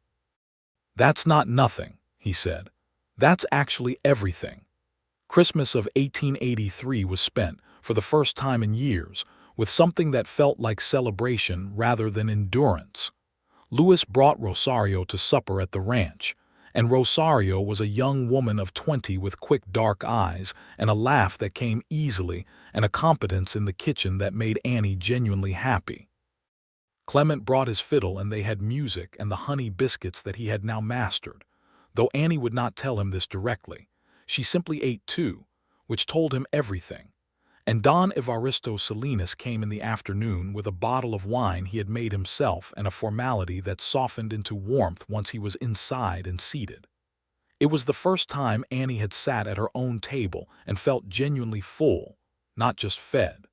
"That's not nothing," he said. "That's actually everything." Christmas of 1883 was spent, for the first time in years, with something that felt like celebration rather than endurance. Louis brought Rosario to supper at the ranch, and Rosario was a young woman of 20 with quick dark eyes and a laugh that came easily and a competence in the kitchen that made Annie genuinely happy. Clement brought his fiddle and they had music and the honey biscuits that he had now mastered, though Annie would not tell him this directly. She simply ate too, which told him everything. And Don Evaristo Salinas came in the afternoon with a bottle of wine he had made himself and a formality that softened into warmth once he was inside and seated. It was the first time Annie had sat at her own table and felt genuinely full, not just fed.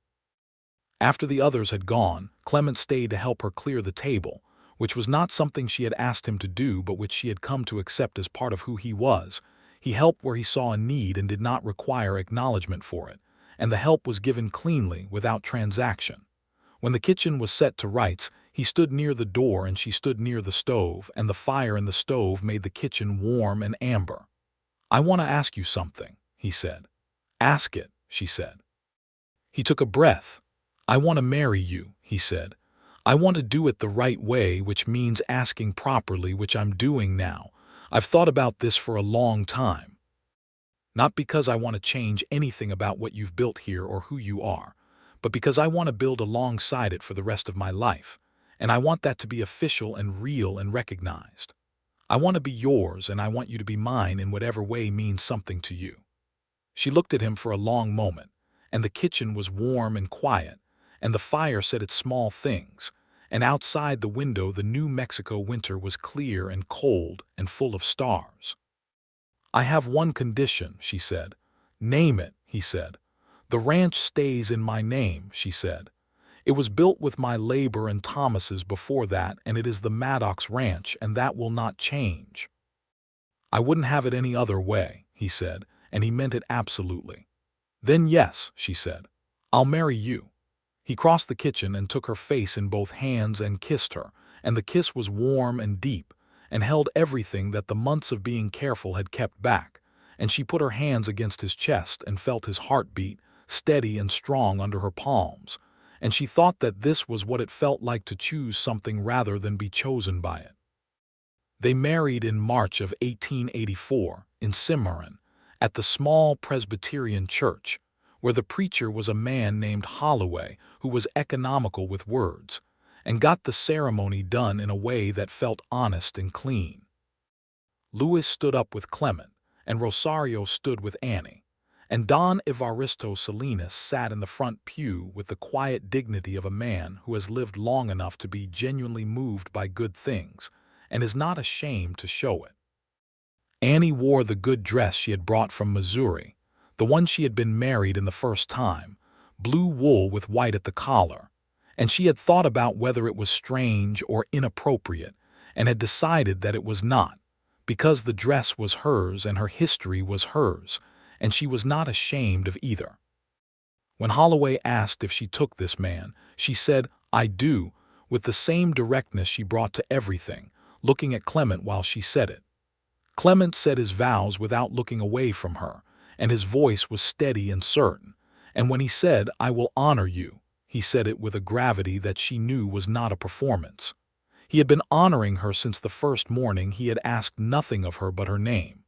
After the others had gone, Clement stayed to help her clear the table, which was not something she had asked him to do but which she had come to accept as part of who he was. He helped where he saw a need and did not require acknowledgement for it, and the help was given cleanly, without transaction. When the kitchen was set to rights, he stood near the door and she stood near the stove, and the fire in the stove made the kitchen warm and amber. "I want to ask you something," he said. "Ask it," she said. He took a breath. "I want to marry you," he said. "I want to do it the right way, which means asking properly, which I'm doing now. I've thought about this for a long time. Not because I want to change anything about what you've built here or who you are, but because I want to build alongside it for the rest of my life, and I want that to be official and real and recognized. I want to be yours, and I want you to be mine in whatever way means something to you." She looked at him for a long moment, and the kitchen was warm and quiet, and the fire said its small things, and outside the window the New Mexico winter was clear and cold and full of stars. "I have one condition," she said. "Name it," he said. "The ranch stays in my name," she said. "It was built with my labor and Thomas's before that, and it is the Maddox ranch, and that will not change." "I wouldn't have it any other way," he said, and he meant it absolutely. "Then yes," she said. "I'll marry you." He crossed the kitchen and took her face in both hands and kissed her, and the kiss was warm and deep, and held everything that the months of being careful had kept back, and she put her hands against his chest and felt his heart beat, steady and strong under her palms, and she thought that this was what it felt like to choose something rather than be chosen by it. They married in March of 1884 in Cimarron, at the small Presbyterian church, where the preacher was a man named Holloway who was economical with words, and got the ceremony done in a way that felt honest and clean. Louis stood up with Clement, and Rosario stood with Annie, and Don Evaristo Salinas sat in the front pew with the quiet dignity of a man who has lived long enough to be genuinely moved by good things and is not ashamed to show it. Annie wore the good dress she had brought from Missouri, the one she had been married in the first time, blue wool with white at the collar, and she had thought about whether it was strange or inappropriate and had decided that it was not, because the dress was hers and her history was hers, and she was not ashamed of either. When Holloway asked if she took this man, she said, "I do," with the same directness she brought to everything, looking at Clement while she said it. Clement said his vows without looking away from her, and his voice was steady and certain, and when he said, "I will honor you," he said it with a gravity that she knew was not a performance. He had been honoring her since the first morning he had asked nothing of her but her name.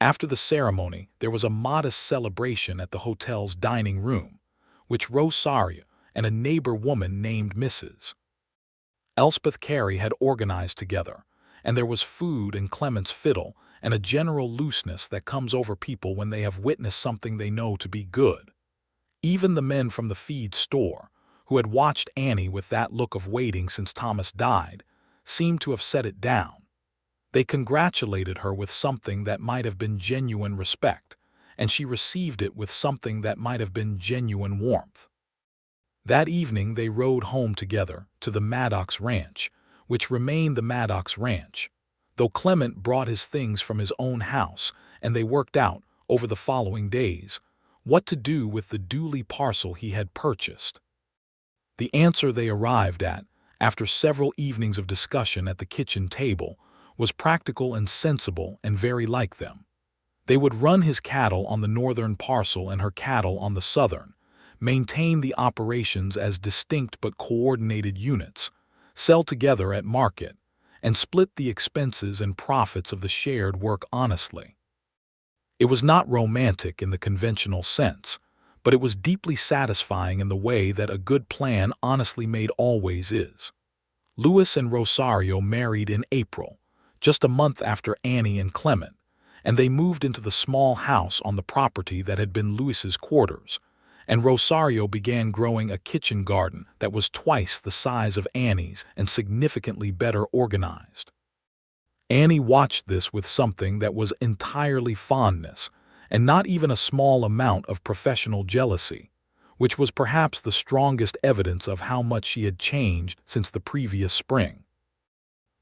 After the ceremony, there was a modest celebration at the hotel's dining room, which Rosario and a neighbor woman named Mrs. Elspeth Carey had organized together, and there was food and Clement's fiddle and a general looseness that comes over people when they have witnessed something they know to be good. Even the men from the feed store, who had watched Annie with that look of waiting since Thomas died, seemed to have set it down. They congratulated her with something that might have been genuine respect, and she received it with something that might have been genuine warmth. That evening they rode home together to the Maddox ranch, which remained the Maddox ranch, though Clement brought his things from his own house, and they worked out, over the following days, what to do with the duly parcel he had purchased. The answer they arrived at, after several evenings of discussion at the kitchen table, was practical and sensible and very like them. They would run his cattle on the northern parcel and her cattle on the southern, maintain the operations as distinct but coordinated units, sell together at market, and split the expenses and profits of the shared work honestly. It was not romantic in the conventional sense, but it was deeply satisfying in the way that a good plan honestly made always is. Louis and Rosario married in April, just a month after Annie and Clement, and they moved into the small house on the property that had been Louis's quarters, and Rosario began growing a kitchen garden that was twice the size of Annie's and significantly better organized. Annie watched this with something that was entirely fondness, and not even a small amount of professional jealousy, which was perhaps the strongest evidence of how much she had changed since the previous spring.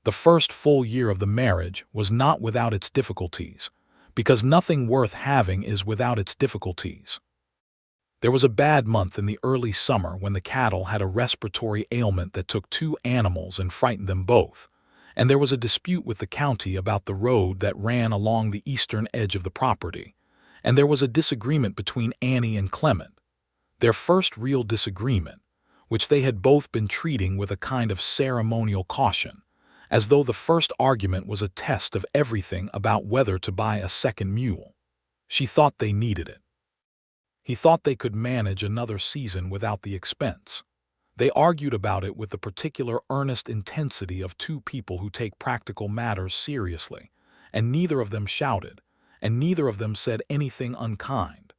The first full year of the marriage was not without its difficulties, because nothing worth having is without its difficulties. There was a bad month in the early summer when the cattle had a respiratory ailment that took 2 animals and frightened them both, and there was a dispute with the county about the road that ran along the eastern edge of the property, and there was a disagreement between Annie and Clement, their first real disagreement, which they had both been treating with a kind of ceremonial caution, as though the first argument was a test of everything about whether to buy a second mule. She thought they needed it. He thought they could manage another season without the expense. They argued about it with the particular earnest intensity of 2 people who take practical matters seriously, and neither of them shouted, and neither of them said anything unkind.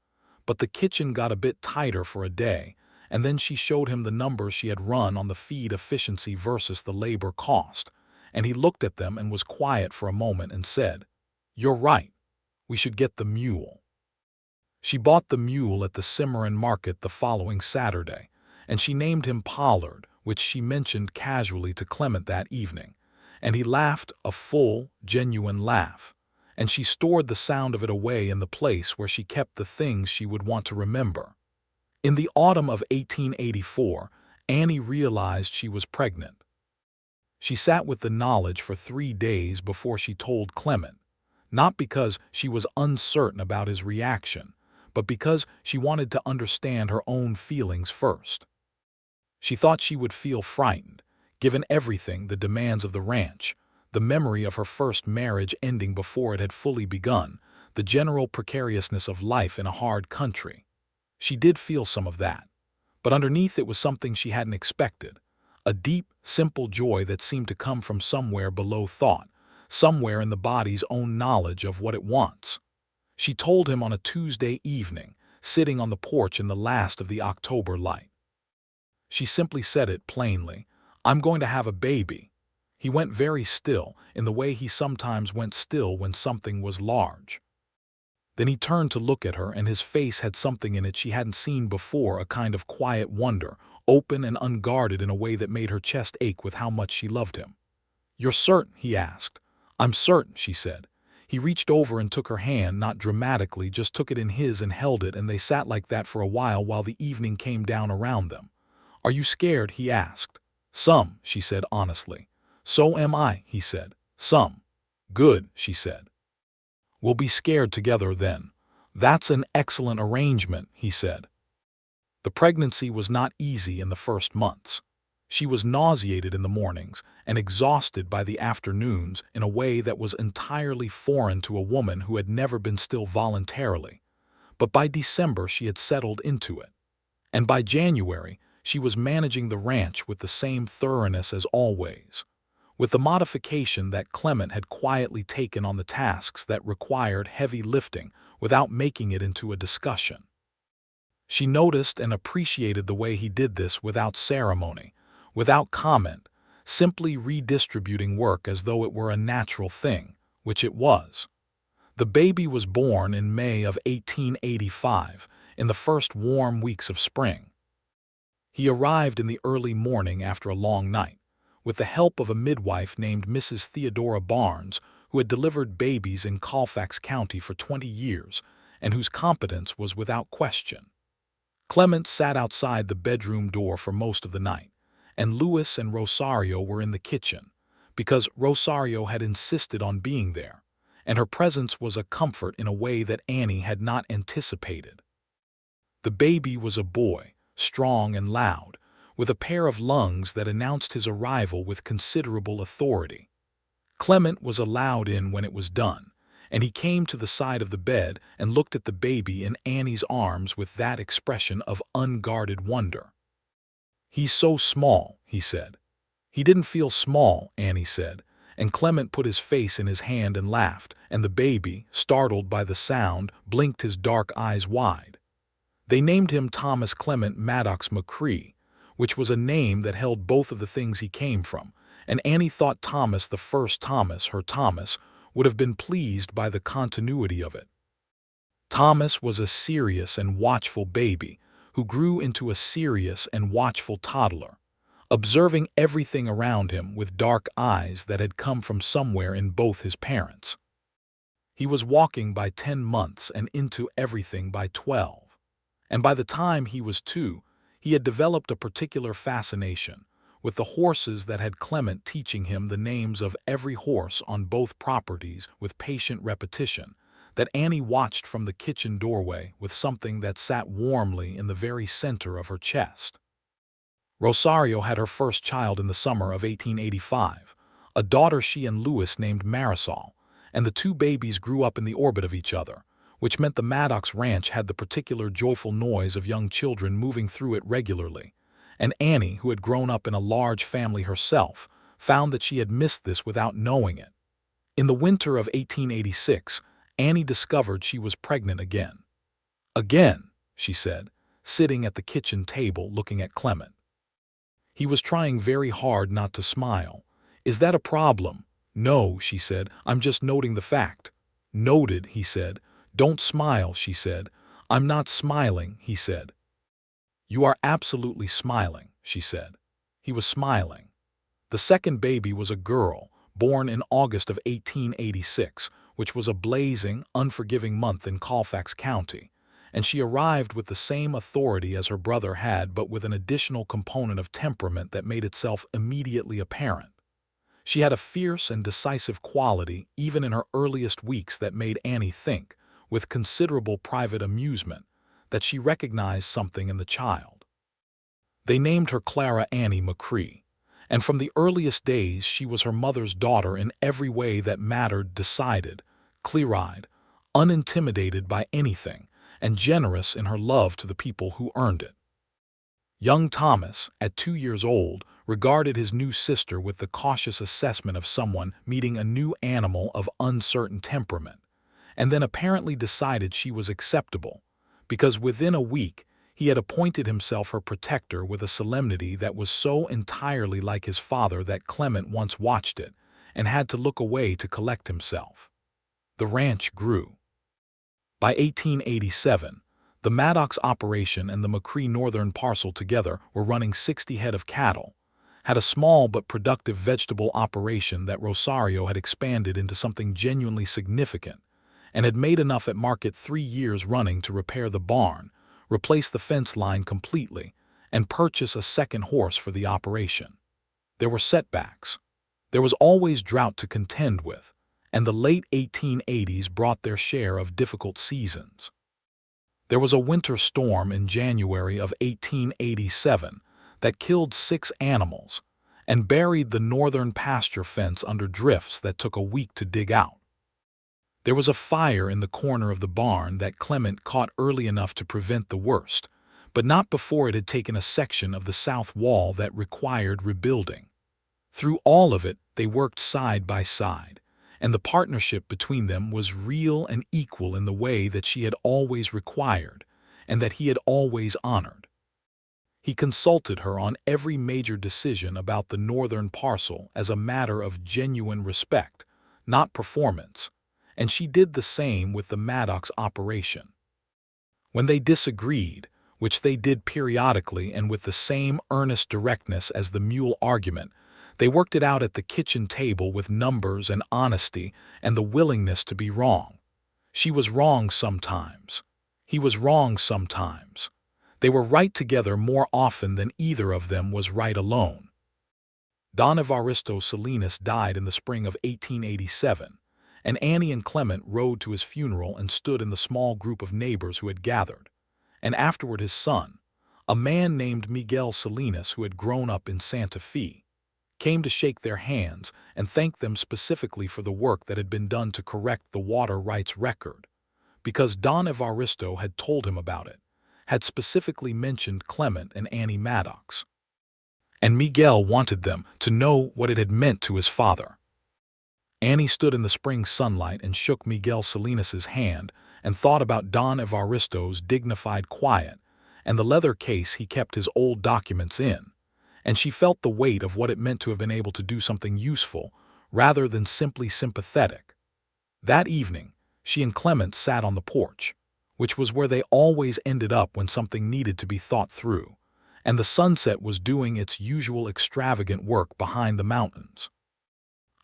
But the kitchen got a bit tighter for a day, and then she showed him the numbers she had run on the feed efficiency versus the labor cost, and he looked at them and was quiet for a moment and said, "You're right. We should get the mule." She bought the mule at the Cimarron market the following Saturday, and she named him Pollard, which she mentioned casually to Clement that evening, and he laughed a full, genuine laugh, and she stored the sound of it away in the place where she kept the things she would want to remember. In the autumn of 1884, Annie realized she was pregnant. She sat with the knowledge for 3 days before she told Clement, not because she was uncertain about his reaction, but because she wanted to understand her own feelings first. She thought she would feel frightened, given everything, the demands of the ranch, the memory of her first marriage ending before it had fully begun, the general precariousness of life in a hard country. She did feel some of that, but underneath it was something she hadn't expected, a deep, simple joy that seemed to come from somewhere below thought, somewhere in the body's own knowledge of what it wants. She told him on a Tuesday evening, sitting on the porch in the last of the October light. She simply said it plainly, "I'm going to have a baby." He went very still, in the way he sometimes went still when something was large. Then he turned to look at her, and his face had something in it she hadn't seen before, a kind of quiet wonder, open and unguarded in a way that made her chest ache with how much she loved him. "You're certain?" he asked. "I'm certain," she said. He reached over and took her hand, not dramatically, just took it in his and held it, and they sat like that for a while the evening came down around them. "Are you scared?" he asked. "Some," she said honestly. "So am I," he said. "Some." "Good," she said. "We'll be scared together then." "That's an excellent arrangement," he said. The pregnancy was not easy in the first months. She was nauseated in the mornings and exhausted by the afternoons in a way that was entirely foreign to a woman who had never been still voluntarily. But by December she had settled into it. And by January she was managing the ranch with the same thoroughness as always, with the modification that Clement had quietly taken on the tasks that required heavy lifting without making it into a discussion. She noticed and appreciated the way he did this without ceremony, without comment, simply redistributing work as though it were a natural thing, which it was. The baby was born in May of 1885, in the first warm weeks of spring. He arrived in the early morning after a long night, with the help of a midwife named Mrs. Theodora Barnes, who had delivered babies in Colfax County for 20 years and whose competence was without question. Clement sat outside the bedroom door for most of the night, and Louis and Rosario were in the kitchen, because Rosario had insisted on being there, and her presence was a comfort in a way that Annie had not anticipated. The baby was a boy, strong and loud, with a pair of lungs that announced his arrival with considerable authority. Clement was allowed in when it was done, and he came to the side of the bed and looked at the baby in Annie's arms with that expression of unguarded wonder. "He's so small," he said. "He didn't feel small," Annie said, and Clement put his face in his hand and laughed, and the baby, startled by the sound, blinked his dark eyes wide. They named him Thomas Clement Maddox McCrae, which was a name that held both of the things he came from, and Annie thought Thomas, the first Thomas, her Thomas, would have been pleased by the continuity of it. Thomas was a serious and watchful baby who grew into a serious and watchful toddler, observing everything around him with dark eyes that had come from somewhere in both his parents. He was walking by 10 months and into everything by 12. And by the time he was 2, he had developed a particular fascination with the horses that had Clement teaching him the names of every horse on both properties with patient repetition, that Annie watched from the kitchen doorway with something that sat warmly in the very center of her chest. Rosario had her first child in the summer of 1885, a daughter she and Louis named Marisol, and the two babies grew up in the orbit of each other, which meant the Maddox ranch had the particular joyful noise of young children moving through it regularly, and Annie, who had grown up in a large family herself, found that she had missed this without knowing it. In the winter of 1886, Annie discovered she was pregnant again. "Again," she said, sitting at the kitchen table looking at Clement. He was trying very hard not to smile. "Is that a problem?" "No," she said, "I'm just noting the fact." "Noted," he said. "Don't smile," she said. "I'm not smiling," he said. "You are absolutely smiling," she said. He was smiling. The second baby was a girl, born in August of 1886, which was a blazing, unforgiving month in Colfax County, and she arrived with the same authority as her brother had, but with an additional component of temperament that made itself immediately apparent. She had a fierce and decisive quality even in her earliest weeks that made Annie think, with considerable private amusement, that she recognized something in the child. They named her Clara Annie McCrae, and from the earliest days she was her mother's daughter in every way that mattered, decided, clear-eyed, unintimidated by anything, and generous in her love to the people who earned it. Young Thomas, at 2 years old, regarded his new sister with the cautious assessment of someone meeting a new animal of uncertain temperament, and then apparently decided she was acceptable, because within a week he had appointed himself her protector with a solemnity that was so entirely like his father that Clement once watched it and had to look away to collect himself. The ranch grew. By 1887, the Maddox operation and the McCrae Northern parcel together were running 60 head of cattle, had a small but productive vegetable operation that Rosario had expanded into something genuinely significant, and had made enough at market 3 years running to repair the barn, replace the fence line completely, and purchase a second horse for the operation. There were setbacks. There was always drought to contend with, and the late 1880s brought their share of difficult seasons. There was a winter storm in January of 1887 that killed 6 animals and buried the northern pasture fence under drifts that took a week to dig out. There was a fire in the corner of the barn that Clement caught early enough to prevent the worst, but not before it had taken a section of the south wall that required rebuilding. Through all of it, they worked side by side, and the partnership between them was real and equal in the way that she had always required and that he had always honored. He consulted her on every major decision about the northern parcel as a matter of genuine respect, not performance, and she did the same with the Maddox operation. When they disagreed, which they did periodically and with the same earnest directness as the mule argument, they worked it out at the kitchen table with numbers and honesty and the willingness to be wrong. She was wrong sometimes. He was wrong sometimes. They were right together more often than either of them was right alone. Don Evaristo Salinas died in the spring of 1887, and Annie and Clement rode to his funeral and stood in the small group of neighbors who had gathered, and afterward his son, a man named Miguel Salinas who had grown up in Santa Fe, came to shake their hands and thank them specifically for the work that had been done to correct the water rights record, because Don Evaristo had told him about it, had specifically mentioned Clement and Annie Maddox. And Miguel wanted them to know what it had meant to his father. Annie stood in the spring sunlight and shook Miguel Salinas's hand and thought about Don Evaristo's dignified quiet and the leather case he kept his old documents in, and she felt the weight of what it meant to have been able to do something useful rather than simply sympathetic. That evening, she and Clement sat on the porch, which was where they always ended up when something needed to be thought through, and the sunset was doing its usual extravagant work behind the mountains.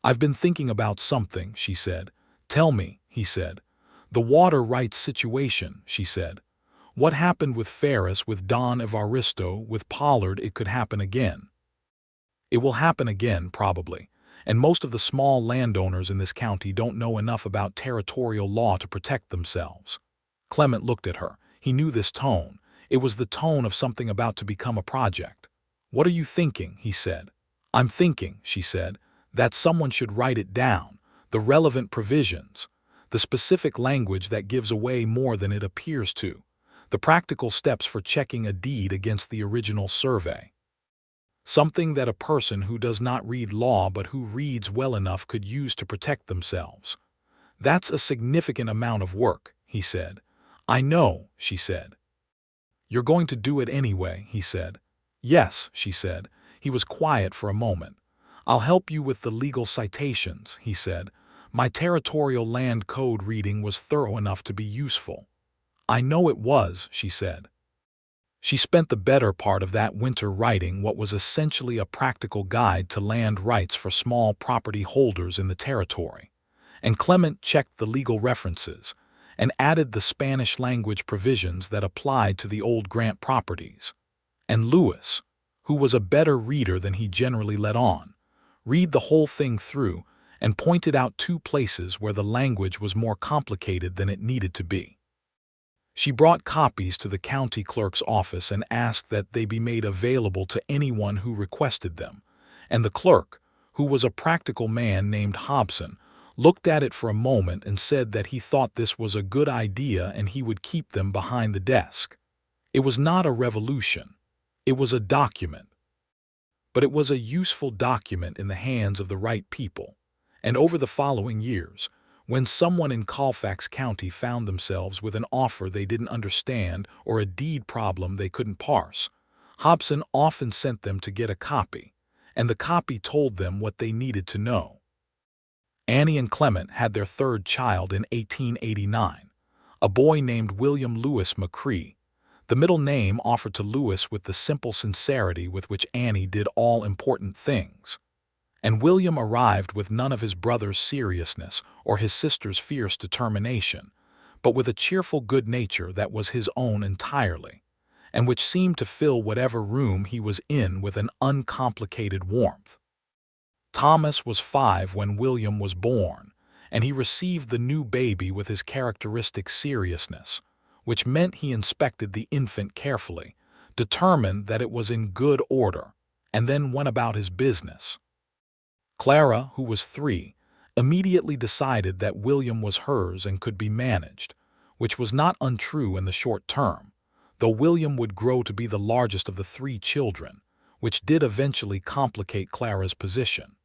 "I've been thinking about something," she said. "Tell me," he said. "The water rights situation," she said. "What happened with Ferris, with Don Evaristo, with Pollard? It could happen again." "It will happen again, probably, and most of the small landowners in this county don't know enough about territorial law to protect themselves." Clement looked at her. He knew this tone. It was the tone of something about to become a project. "What are you thinking?" he said. "I'm thinking," she said, "that someone should write it down, the relevant provisions, the specific language that gives away more than it appears to, the practical steps for checking a deed against the original survey. Something that a person who does not read law but who reads well enough could use to protect themselves. That's a significant amount of work," he said. "I know," she said. "You're going to do it anyway," he said. "Yes," she said. He was quiet for a moment. "I'll help you with the legal citations," he said. "My territorial land code reading was thorough enough to be useful." "I know it was," she said. She spent the better part of that winter writing what was essentially a practical guide to land rights for small property holders in the territory, and Clement checked the legal references and added the Spanish language provisions that applied to the old grant properties. And Lewis, who was a better reader than he generally let on, read the whole thing through and pointed out 2 places where the language was more complicated than it needed to be. She brought copies to the county clerk's office and asked that they be made available to anyone who requested them, and the clerk, who was a practical man named Hobson, looked at it for a moment and said that he thought this was a good idea and he would keep them behind the desk. It was not a revolution. It was a document. But it was a useful document in the hands of the right people. And over the following years, when someone in Colfax County found themselves with an offer they didn't understand or a deed problem they couldn't parse, Hobson often sent them to get a copy, and the copy told them what they needed to know. Annie and Clement had their third child in 1889, a boy named William Lewis McCrae, the middle name offered to Lewis with the simple sincerity with which Annie did all important things. And William arrived with none of his brother's seriousness or his sister's fierce determination, but with a cheerful good nature that was his own entirely, and which seemed to fill whatever room he was in with an uncomplicated warmth. Thomas was 5 when William was born, and he received the new baby with his characteristic seriousness, which meant he inspected the infant carefully, determined that it was in good order, and then went about his business. Clara, who was 3, immediately decided that William was hers and could be managed, which was not untrue in the short term, though William would grow to be the largest of the 3 children, which did eventually complicate Clara's position.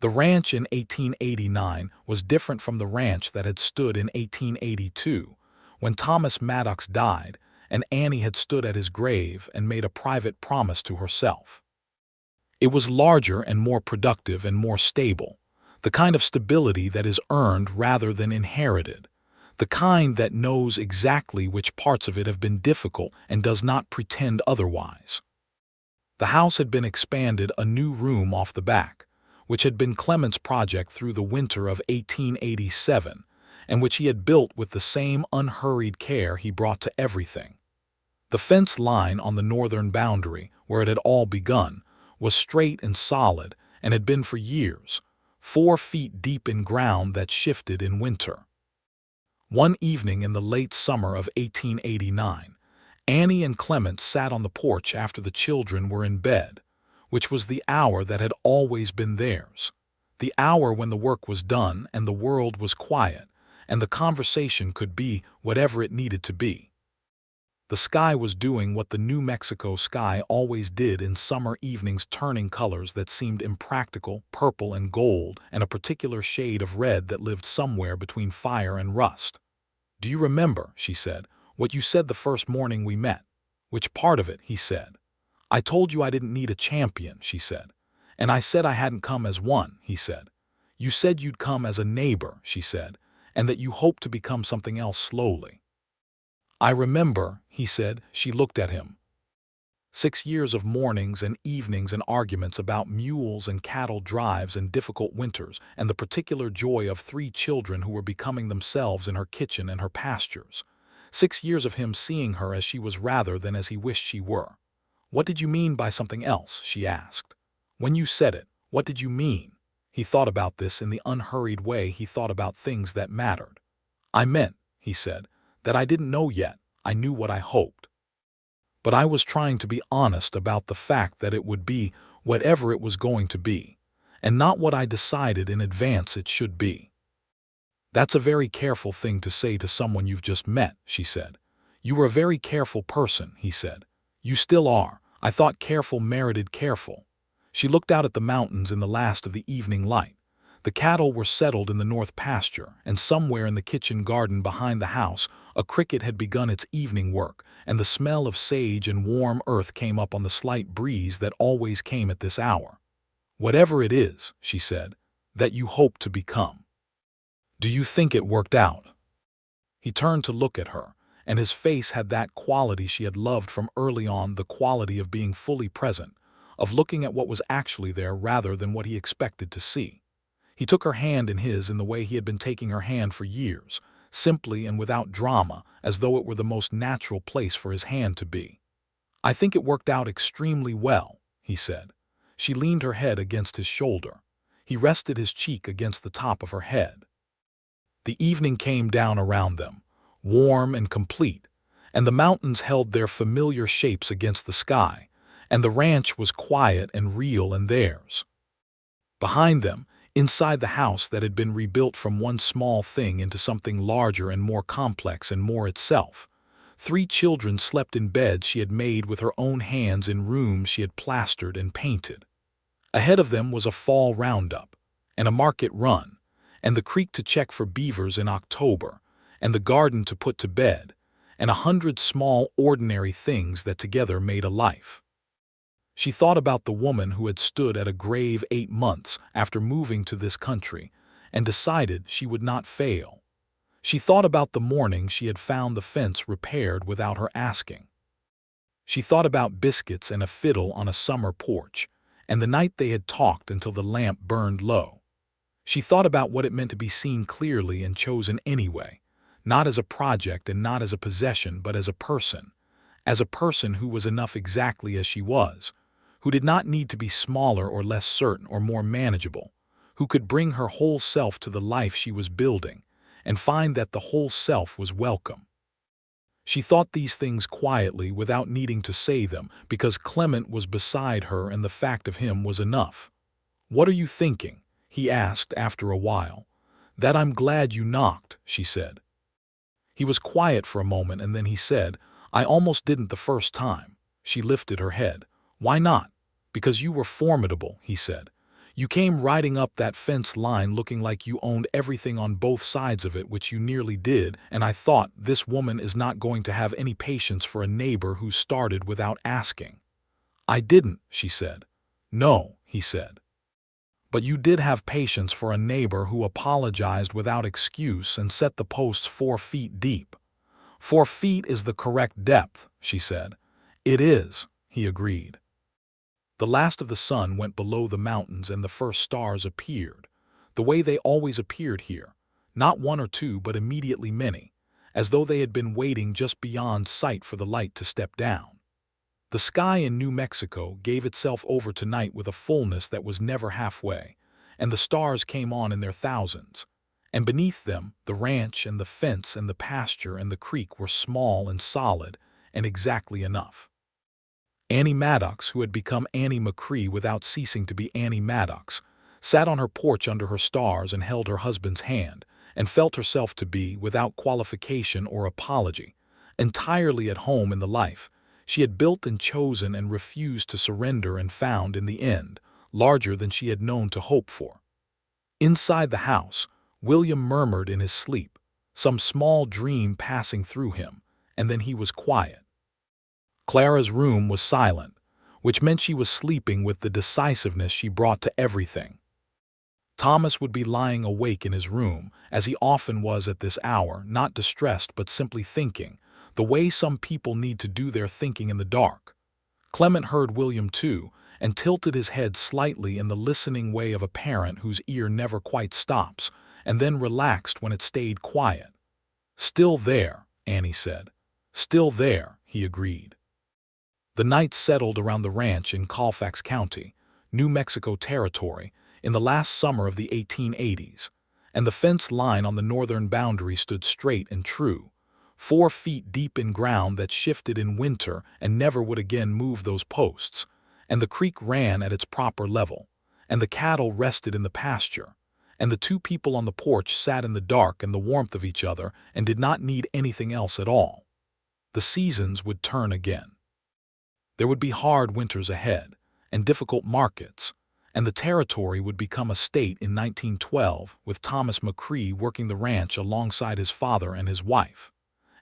The ranch in 1889 was different from the ranch that had stood in 1882, when Thomas Maddox died and Annie had stood at his grave and made a private promise to herself. It was larger and more productive and more stable, the kind of stability that is earned rather than inherited, the kind that knows exactly which parts of it have been difficult and does not pretend otherwise. The house had been expanded a new room off the back, which had been Clement's project through the winter of 1887, and which he had built with the same unhurried care he brought to everything. The fence line on the northern boundary, where it had all begun, was straight and solid and had been for years, 4 feet deep in ground that shifted in winter. One evening in the late summer of 1889, Annie and Clement sat on the porch after the children were in bed, which was the hour that had always been theirs, the hour when the work was done and the world was quiet, and the conversation could be whatever it needed to be. The sky was doing what the New Mexico sky always did in summer evenings, turning colors that seemed impractical, purple and gold, and a particular shade of red that lived somewhere between fire and rust. "Do you remember," she said, "what you said the first morning we met?" "Which part of it?" he said. "I told you I didn't need a champion," she said. "And I said I hadn't come as one," he said. "You said you'd come as a neighbor," she said, "and that you hoped to become something else slowly." "I remember," he said. She looked at him. 6 years of mornings and evenings and arguments about mules and cattle drives and difficult winters, and the particular joy of 3 children who were becoming themselves in her kitchen and her pastures. 6 years of him seeing her as she was rather than as he wished she were. "What did you mean by something else?" she asked. "When you said it, what did you mean?" He thought about this in the unhurried way he thought about things that mattered. "I meant," he said, "that I didn't know yet. I knew what I hoped. But I was trying to be honest about the fact that it would be whatever it was going to be, and not what I decided in advance it should be." "That's a very careful thing to say to someone you've just met," she said. "You were a very careful person," he said. "You still are. I thought careful merited careful." She looked out at the mountains in the last of the evening light. The cattle were settled in the north pasture, and somewhere in the kitchen garden behind the house a cricket had begun its evening work, and the smell of sage and warm earth came up on the slight breeze that always came at this hour. "Whatever it is," she said, "that you hope to become. Do you think it worked out?" He turned to look at her, and his face had that quality she had loved from early on, the quality of being fully present, of looking at what was actually there rather than what he expected to see. He took her hand in his in the way he had been taking her hand for years, simply and without drama, as though it were the most natural place for his hand to be. "I think it worked out extremely well," he said. She leaned her head against his shoulder. He rested his cheek against the top of her head. The evening came down around them, warm and complete, and the mountains held their familiar shapes against the sky, and the ranch was quiet and real in theirs. Behind them, inside the house that had been rebuilt from one small thing into something larger and more complex and more itself, 3 children slept in beds she had made with her own hands in rooms she had plastered and painted. Ahead of them was a fall roundup, and a market run, and the creek to check for beavers in October, and the garden to put to bed, and 100 small, ordinary things that together made a life. She thought about the woman who had stood at a grave 8 months after moving to this country and decided she would not fail. She thought about the morning she had found the fence repaired without her asking. She thought about biscuits and a fiddle on a summer porch, and the night they had talked until the lamp burned low. She thought about what it meant to be seen clearly and chosen anyway, not as a project and not as a possession, but as a person who was enough exactly as she was, who did not need to be smaller or less certain or more manageable, who could bring her whole self to the life she was building and find that the whole self was welcome. She thought these things quietly without needing to say them because Clement was beside her and the fact of him was enough. "What are you thinking?" he asked after a while. "That I'm glad you knocked," she said. He was quiet for a moment and then he said, "I almost didn't the first time." She lifted her head. "Why not?" "Because you were formidable," he said. "You came riding up that fence line looking like you owned everything on both sides of it, which you nearly did, and I thought, this woman is not going to have any patience for a neighbor who started without asking." "I didn't," she said. "No," he said. "But you did have patience for a neighbor who apologized without excuse and set the posts 4 feet deep." "4 feet is the correct depth," she said. "It is," he agreed. The last of the sun went below the mountains and the first stars appeared, the way they always appeared here, not 1 or 2 but immediately many, as though they had been waiting just beyond sight for the light to step down. The sky in New Mexico gave itself over to night with a fullness that was never halfway, and the stars came on in their thousands, and beneath them the ranch and the fence and the pasture and the creek were small and solid and exactly enough. Annie Maddox, who had become Annie McCrae without ceasing to be Annie Maddox, sat on her porch under her stars and held her husband's hand, and felt herself to be, without qualification or apology, entirely at home in the life she had built and chosen and refused to surrender and found, in the end, larger than she had known to hope for. Inside the house, William murmured in his sleep, some small dream passing through him, and then he was quiet. Clara's room was silent, which meant she was sleeping with the decisiveness she brought to everything. Thomas would be lying awake in his room, as he often was at this hour, not distressed but simply thinking, the way some people need to do their thinking in the dark. Clement heard William too, and tilted his head slightly in the listening way of a parent whose ear never quite stops, and then relaxed when it stayed quiet. "Still there," Annie said. "Still there," he agreed. The night settled around the ranch in Colfax County, New Mexico Territory, in the last summer of the 1880s, and the fence line on the northern boundary stood straight and true, 4 feet deep in ground that shifted in winter and never would again move those posts, and the creek ran at its proper level, and the cattle rested in the pasture, and the 2 people on the porch sat in the dark and the warmth of each other and did not need anything else at all. The seasons would turn again. There would be hard winters ahead, and difficult markets, and the territory would become a state in 1912 with Thomas McCrae working the ranch alongside his father and his wife.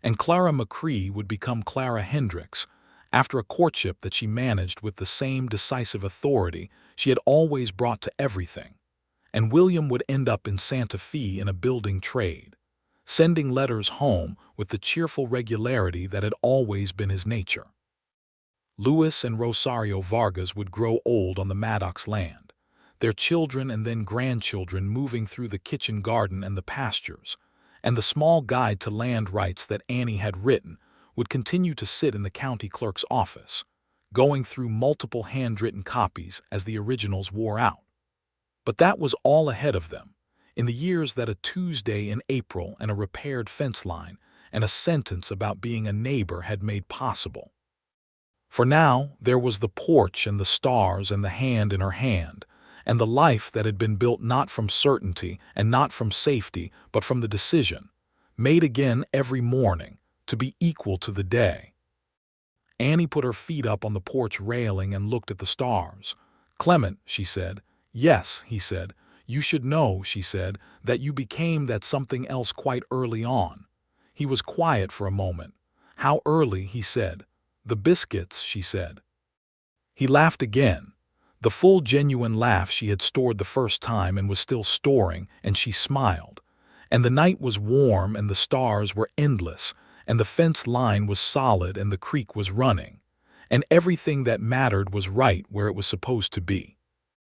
And Clara McCrae would become Clara Hendricks, after a courtship that she managed with the same decisive authority she had always brought to everything. And William would end up in Santa Fe in a building trade, sending letters home with the cheerful regularity that had always been his nature. Louis and Rosario Vargas would grow old on the Maddox land, their children and then grandchildren moving through the kitchen garden and the pastures, and the small guide to land rights that Annie had written would continue to sit in the county clerk's office, going through multiple handwritten copies as the originals wore out. But that was all ahead of them, in the years that a Tuesday in April and a repaired fence line and a sentence about being a neighbor had made possible. For now, there was the porch and the stars and the hand in her hand, and the life that had been built not from certainty and not from safety, but from the decision, made again every morning, to be equal to the day. Annie put her feet up on the porch railing and looked at the stars. "Clement," she said. "Yes," he said. "You should know," she said, "that you became that something else quite early on." He was quiet for a moment. "How early?" he said. "The biscuits," she said. He laughed again, the full genuine laugh she had stored the first time and was still storing, and she smiled. And the night was warm and the stars were endless, and the fence line was solid and the creek was running, and everything that mattered was right where it was supposed to be.